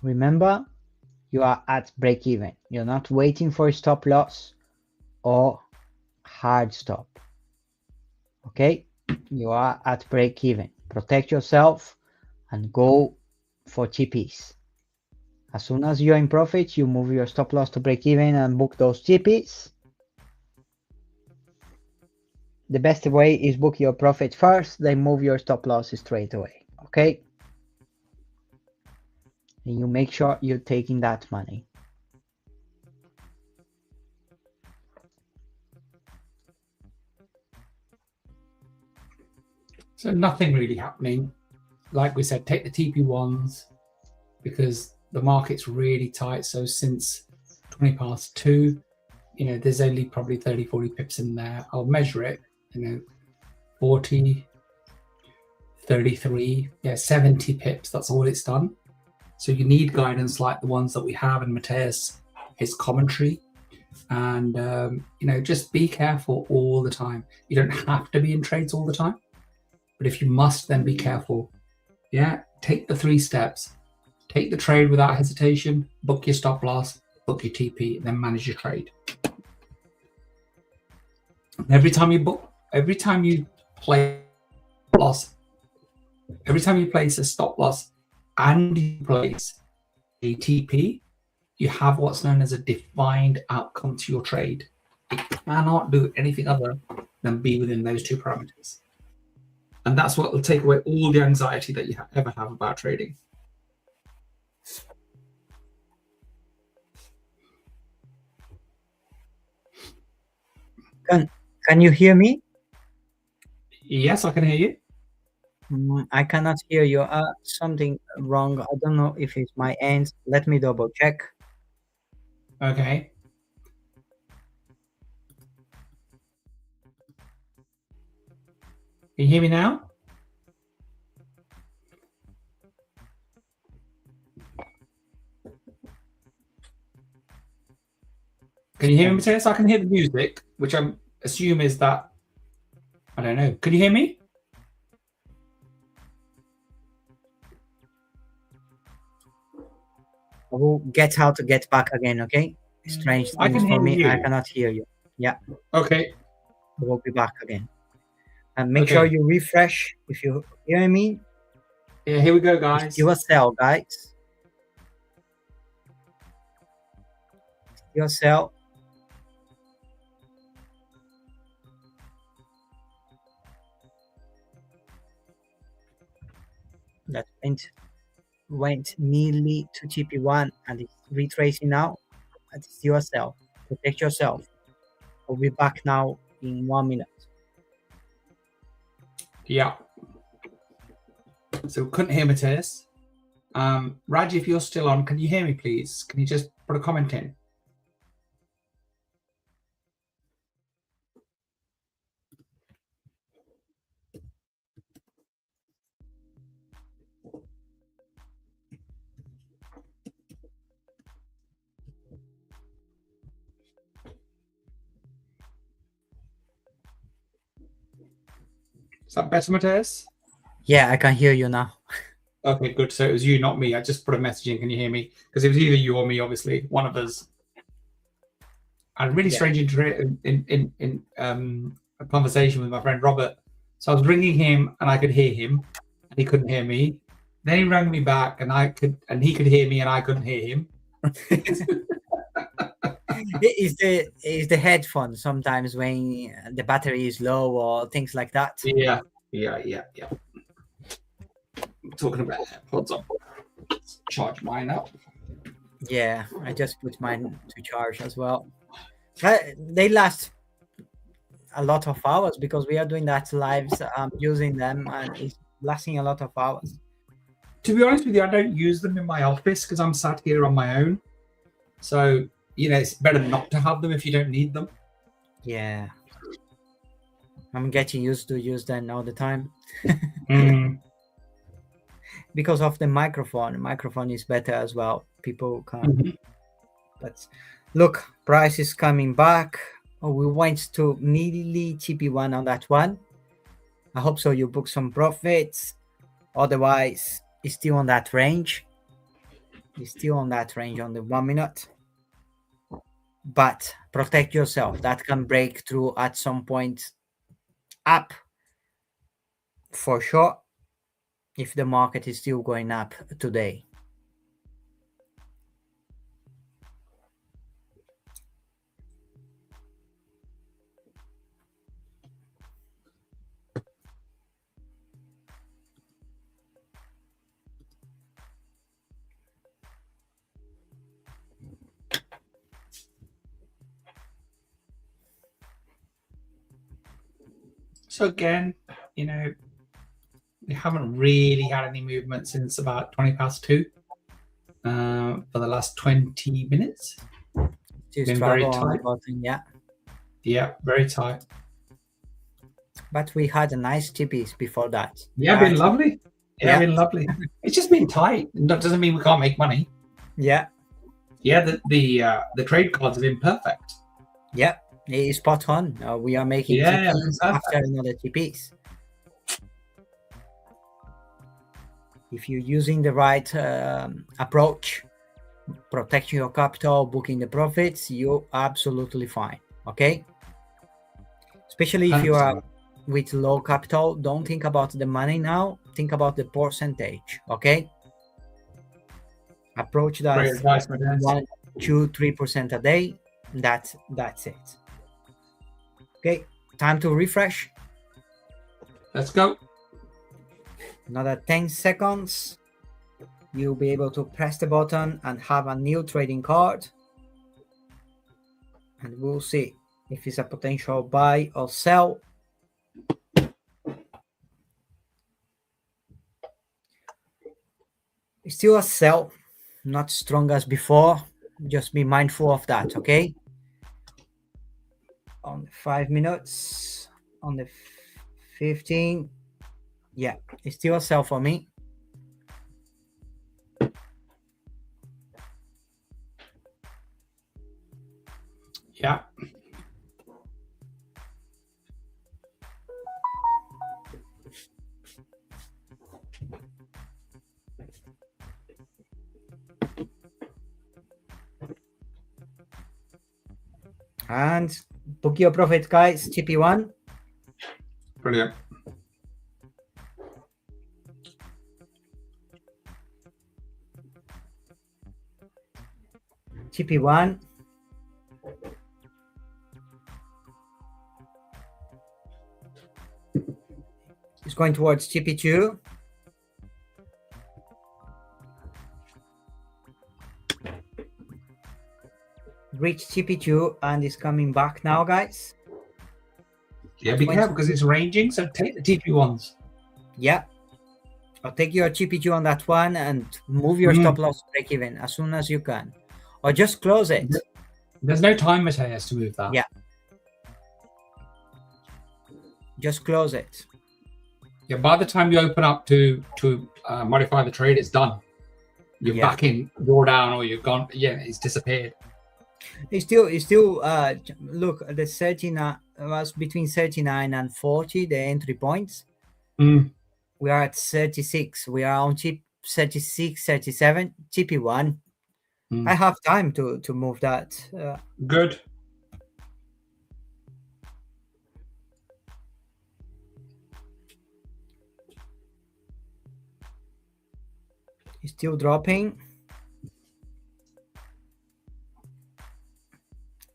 Remember, you are at break even. You're not waiting for a stop loss or hard stop. Okay, you are at break even. Protect yourself and go for TPs. As soon as you're in profit, you move your stop loss to break even and book those TPs. The best way is book your profit first, then move your stop loss straight away. Okay, and you make sure you're taking that money. So nothing really happening. Like we said, take the TP1s because the market's really tight. So since 20 past 2, there's only probably 30, 40 pips in there. I'll measure it, 40, 33, 70 pips. That's all it's done. So you need guidance like the ones that we have in Mateus, his commentary. And, just be careful all the time. You don't have to be in trades all the time. But if you must, then be careful. Yeah, take the 3 steps. Take the trade without hesitation, book your stop loss, book your TP, and then manage your trade. And every time you place a stop loss and you place a TP, you have what's known as a defined outcome to your trade. It cannot do anything other than be within those 2 parameters. And that's what will take away all the anxiety that you ever have about trading. Can you hear me? Yes, I can hear you. I cannot hear you. Something wrong. I don't know if it's my end. Let me double check. Okay. Can you hear me now? Can you hear me, Matthias? I can hear the music, which I assume is that. I don't know. Can you hear me? I will get out to get back again, okay? Strange I things can for hear me. you. I cannot hear you. Yeah, Okay. I will be back again. And make Okay. sure you refresh if you hear me. Yeah, here we go, It's guys. still a sell, guys. Still a sell. That went nearly to TP1 and it's retracing now. And it's still a sell. Protect yourself. I'll be back now in 1 minute. Yeah. So couldn't hear Matthias. Raj, if you're still on, can you hear me, please? Can you just put a comment in? Is that better, Matthias? Yeah, I can hear you now. Okay, good. So it was you, not me. I just put a message in. Can you hear me? Because it was either you or me, obviously, one of us. I had a really Yeah. strange in a conversation with my friend Robert. So I was ringing him, and I could hear him, and he couldn't hear me. Then he rang me back, and he could hear me, and I couldn't hear him. It's the headphone sometimes when the battery is low or things like that. Yeah. Talking about AirPods, I'll charge mine up. Yeah, I just put mine to charge as well. They last a lot of hours because we are doing that lives using them and it's lasting a lot of hours. To be honest with you, I don't use them in my office because I'm sat here on my own. So, it's better not to have them if you don't need them. Yeah. I'm getting used to use them all the time. Because of the microphone. The microphone is better as well. People can. But look, price is coming back. Oh, we went to nearly TP1 on that one. I hope so you book some profits. Otherwise, it's still on that range. It's still on that range on the 1 minute. But protect yourself. That can break through at some point up for sure if the market is still going up today. So again, we haven't really had any movement since about 2:20 for the last 20 minutes. Been very on the tight. bottom, yeah. Yeah, very tight. But we had a nice TPs before that. Yeah, been lovely. Yeah, been lovely. It's just been tight. That doesn't mean we can't make money. Yeah. Yeah, the trade cards have been perfect. Yeah, it is spot on. We are making TPs after another TPs. If you're using the right approach, protecting your capital, booking the profits, you're absolutely fine. Okay? Especially if you are with low capital, don't think about the money now. Think about the percentage. Okay? Approach that 1, 2, 3% a day. That's it. Okay, time to refresh. Let's go. Another 10 seconds. You'll be able to press the button and have a new trading card. And we'll see if it's a potential buy or sell. It's still a sell, not strong as before. Just be mindful of that, okay? On the 5 minutes, on the 15, yeah, it's still a sell for me. Yeah. And book your profit, guys. TP1. Brilliant. TP1. It's going towards TP2. Reach TP2 and is coming back now, guys. Yeah, be careful because it's ranging, so take the TP ones. Yeah. Or take your TP2 on that one and move your stop loss break even as soon as you can. Or just close it. There's no time, Mateus, to move that. Yeah. Just close it. Yeah, by the time you open up to modify the trade, it's done. You're back in, drawdown, or you're gone. Yeah, it's disappeared. It's still look, the 39 was between 39 and 40, the entry points. We are at 36. We are on chip 36, 37, TP1. I have time to move that. Good. It's still dropping.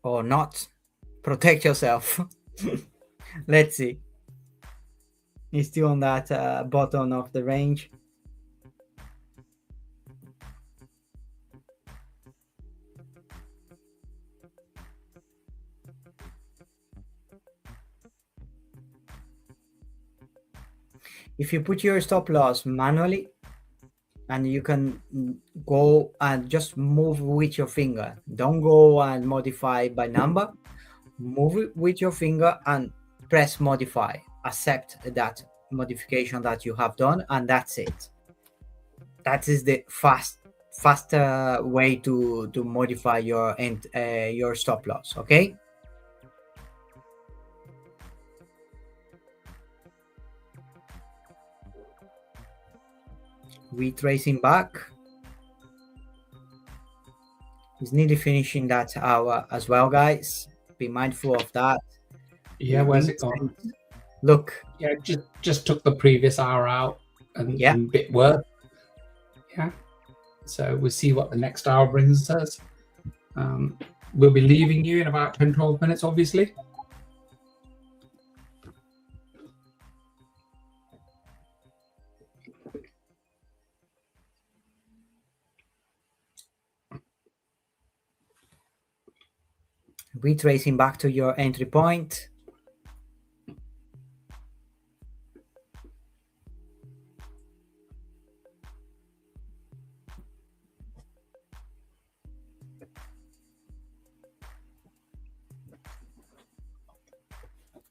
Or not. Protect yourself. Let's see. It's still on that bottom of the range. If you put your stop loss manually, and you can go and just move with your finger. Don't go and modify by number. Move it with your finger and press modify. Accept that modification that you have done, and that's it. That is the faster way to modify your stop loss. Okay. Retracing back. It's nearly finishing that hour as well, guys. Be mindful of that. Yeah, where's it gone? Look. Yeah, just took the previous hour out and bit worse. Yeah. So we'll see what the next hour brings us. We'll be leaving you in about 10, 12 minutes, obviously. Retracing back to your entry point.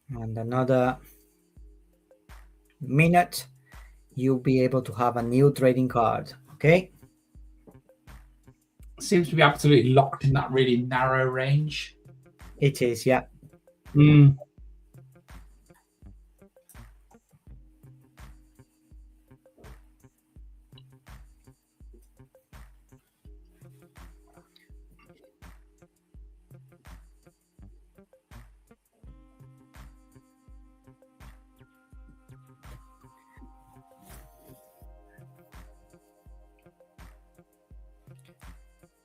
And another minute, you'll be able to have a new trading card. Okay. Seems to be absolutely locked in that really narrow range. It is, yeah.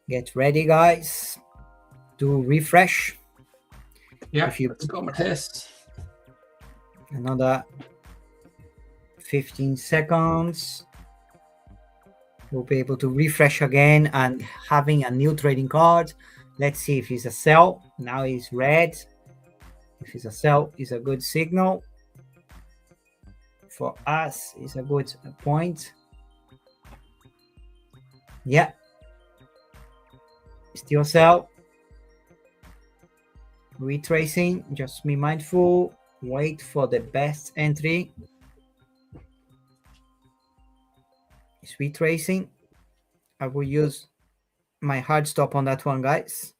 Get ready, guys. Do refresh. Yeah, if let's go, Mateus. Another 15 seconds. We'll be able to refresh again and having a new trading card. Let's see if it's a sell. Now it's red. If it's a sell, it's a good signal. For us, it's a good point. Yeah. Still sell. Retracing, just be mindful. Wait for the best entry. It's retracing. I will use my hard stop on that one, guys.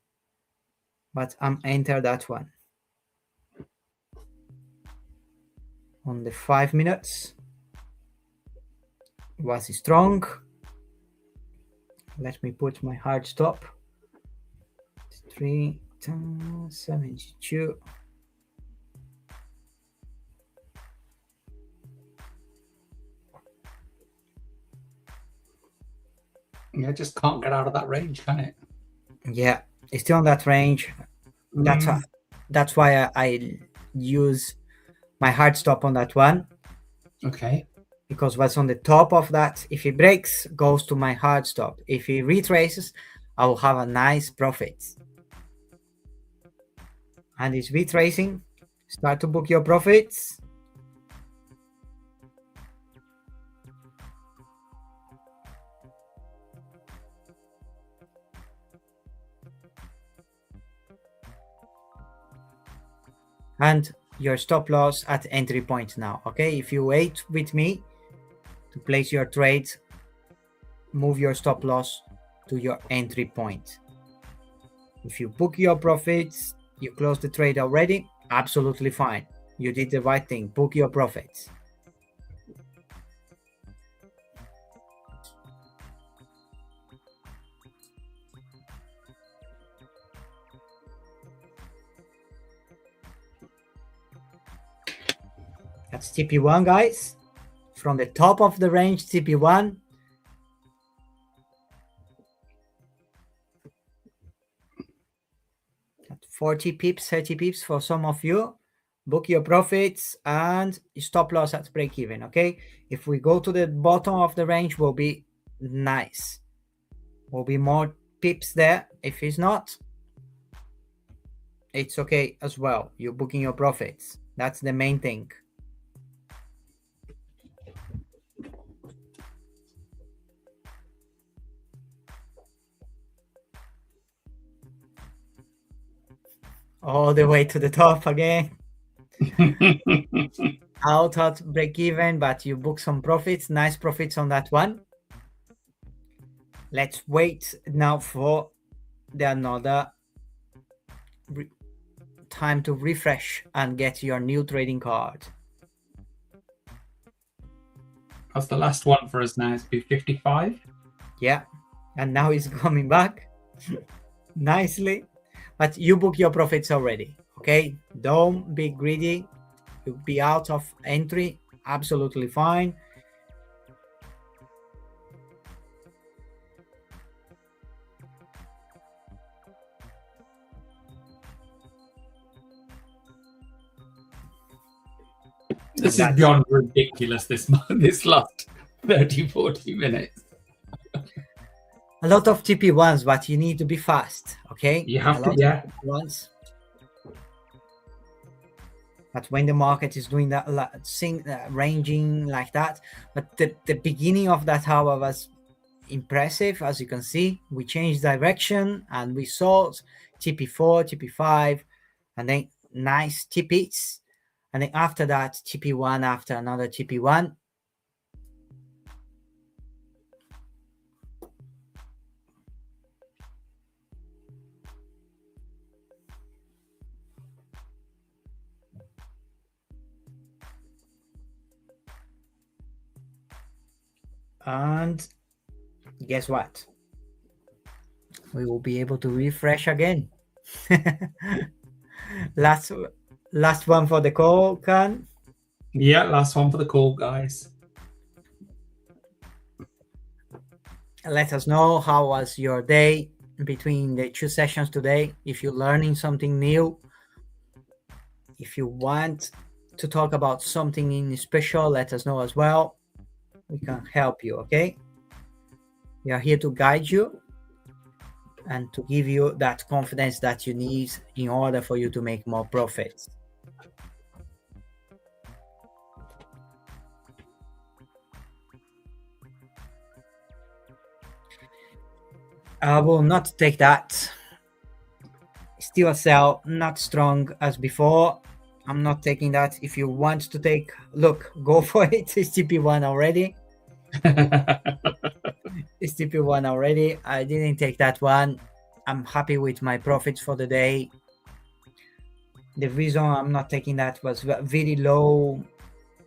but I'm enter that one on the 5 minutes. Was strong. Let me put my hard stop. 372. Yeah, just can't get out of that range, can it? Yeah, it's still on that range. Mm. That's why I use my hard stop on that one, Okay. because what's on the top of that, if it breaks, goes to my hard stop. If it retraces, I will have a nice profit. And it's retracing. Start to book your profits. And your stop loss at entry point now. Okay, if you wait with me to place your trade, move your stop loss to your entry point. If you book your profits, you close the trade already, absolutely fine. You did the right thing. Book your profits. That's TP1, guys. From the top of the range, TP1. At 40 pips, 30 pips for some of you. Book your profits and stop loss at break even, okay? If we go to the bottom of the range, will be nice. Will be more pips there. If it's not, it's okay as well. You're booking your profits. That's the main thing. All the way to the top again. Out at break even, but you book some profits, nice profits on that one. Let's wait now for the another time to refresh and get your new trading card. That's the last one for us now. It's B55. Yeah, and now it's coming back nicely, but you book your profits already. Okay, don't be greedy. You'll be out of entry, absolutely fine. This is beyond ridiculous, this last 30, 40 minutes. A lot of TP1s, but you need to be fast, okay? You have to, yeah. TP1s. But when the market is doing that, ranging like that, but the beginning of that hour was impressive. As you can see, we changed direction and we saw TP4, TP5, and then nice TPs. And then after that, TP1 after another TP1. And guess what? We will be able to refresh again. Last one for the call, Khan. Yeah, last one for the call, guys. Let us know how was your day between the two sessions today. If you're learning something new, if you want to talk about something in special, let us know as well. We can help you, okay? We are here to guide you and to give you that confidence that you need in order for you to make more profits. I will not take that. Still a sell, not strong as before. I'm not taking that. If you want to take, look, go for it. It's TP1 already. It's TP1 already. I didn't take that one. I'm happy with my profits for the day. The reason I'm not taking that was very low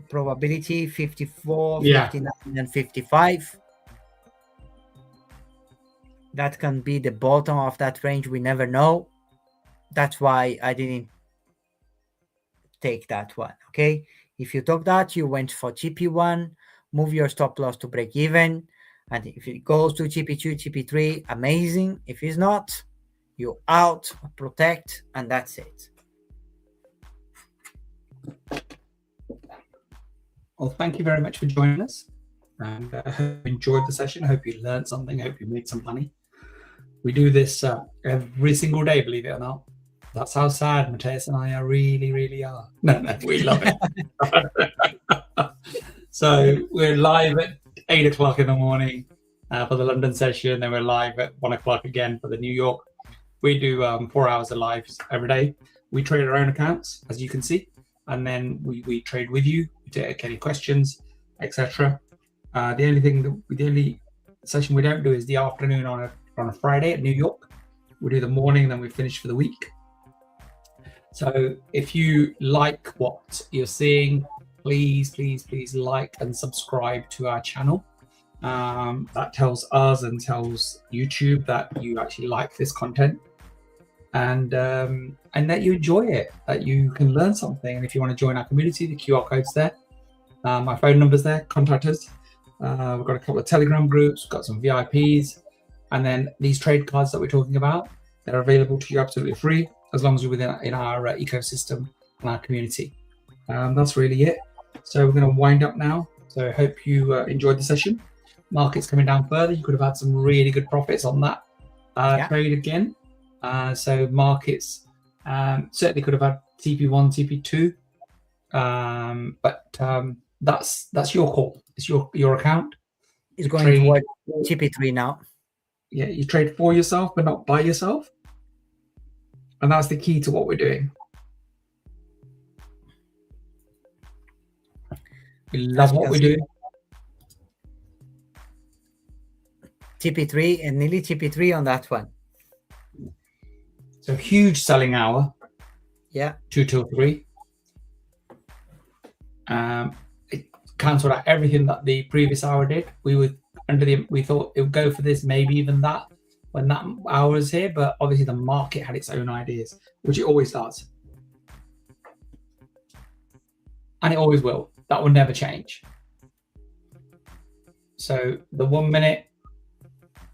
probability, 54, Yeah. 59, and 55. That can be the bottom of that range. We never know. That's why I didn't take that one. Okay. If you took that, you went for GP1, move your stop loss to break even. And if it goes to GP2, GP3, amazing. If it's not, you out, protect, and that's it. Well, thank you very much for joining us. And I hope you enjoyed the session. I hope you learned something. I hope you made some money. We do this every single day, believe it or not. That's how sad Mateus and I are really are. No, we love it. So we're live at 8 o'clock in the morning for the London session. Then we're live at 1 o'clock again for the New York. We do 4 hours of lives every day. We trade our own accounts, as you can see. And then we trade with you. We take any questions, etc. The only session we don't do is the afternoon on a Friday at New York. We do the morning, then we finish for the week. So if you like what you're seeing, please like and subscribe to our channel. That tells us and tells YouTube that you actually like this content, and that you enjoy it, that you can learn something. And if you want to join our community, the QR code's there. My phone number's there. Contact us. We've got a couple of Telegram groups. We've got some VIPs. And then these trade cards that we're talking about, they're available to you absolutely free, as long as you're within in our ecosystem and our community. That's really it. So we're going to wind up now. So I hope you enjoyed the session. Market's coming down further. You could have had some really good profits on that trade again. So markets certainly could have had TP1, TP2, but that's your call. It's your account. It's going towards GP3 now. Yeah, you trade for yourself, but not by yourself. And that's the key to what we're doing. We love what we're doing. TP3 and nearly TP3 on that one. So huge selling hour. Yeah. 2 till 3. It cancelled out everything that the previous hour did. We thought it would go for this, maybe even that, when that hour was here, but obviously the market had its own ideas, which it always does. And it always will. That will never change. So the 1 minute,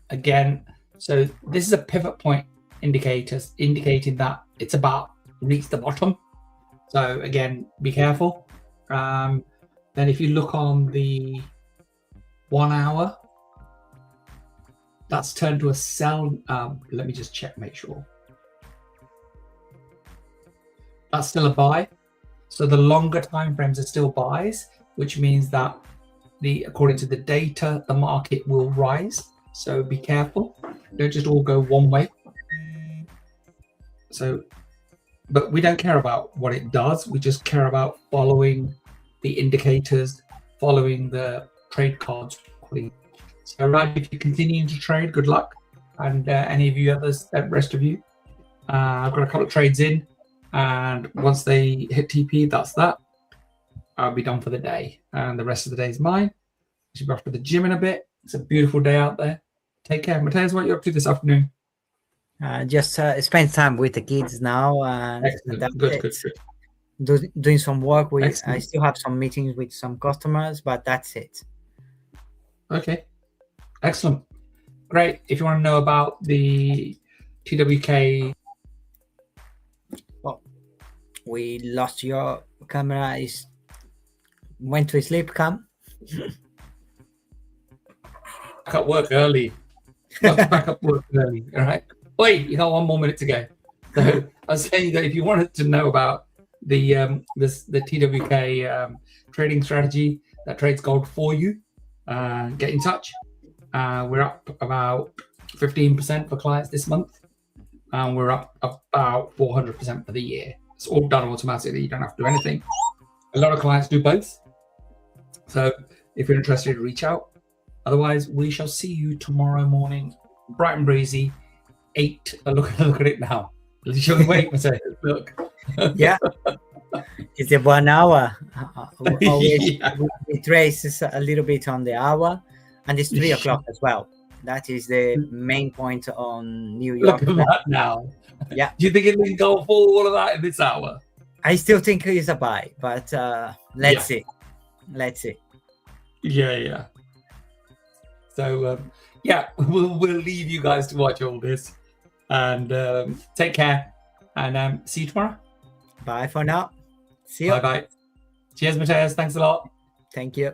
again, so this is a pivot point indicator indicating that it's about to reach the bottom. So again, be careful. Then if you look on the 1 hour, that's turned to a sell. Let me just check, make sure. That's still a buy. So the longer time frames are still buys, which means that according to the data, the market will rise. So be careful. Don't just all go one way. So, but we don't care about what it does. We just care about following the indicators, following the trade cards. So right, if you're continuing to trade, good luck. And any of you others, rest of you. I've got a couple of trades in, and once they hit TP, that's that. I'll be done for the day, and the rest of the day is mine. I should be off to the gym in a bit. It's a beautiful day out there. Take care. Mateus, what are you up to this afternoon? Just spend time with the kids now. Excellent. Good. Doing some work. Excellent. I still have some meetings with some customers, but that's it. Okay. Excellent. Great. If you want to know about the TWK. Well, we lost your camera. Went to sleep, Cam. Back up work early. Back up work early. All right. Wait, you got 1 more minute to go. So I was saying that if you wanted to know about the TWK trading strategy that trades gold for you, get in touch. We're up about 15% for clients this month, and we're up about 400% for the year. It's all done automatically. You don't have to do anything. A lot of clients do both. So if you're interested, reach out. Otherwise, we shall see you tomorrow morning, bright and breezy, 8. Look at it now. Wait, look. Yeah, it's a 1 hour. Always Yeah. we trace is a little bit on the hour, and it's 3 o'clock as well. That is the main point on New Look York. at that now. Yeah. Do you think it can go for all of that in this hour? I still think it's a buy, but let's Yeah. see. Let's see. Yeah. So yeah, we'll leave you guys to watch all this, and take care, and see you tomorrow. Bye for now. See you. Bye. Cheers, Mateus. Thanks a lot. Thank you.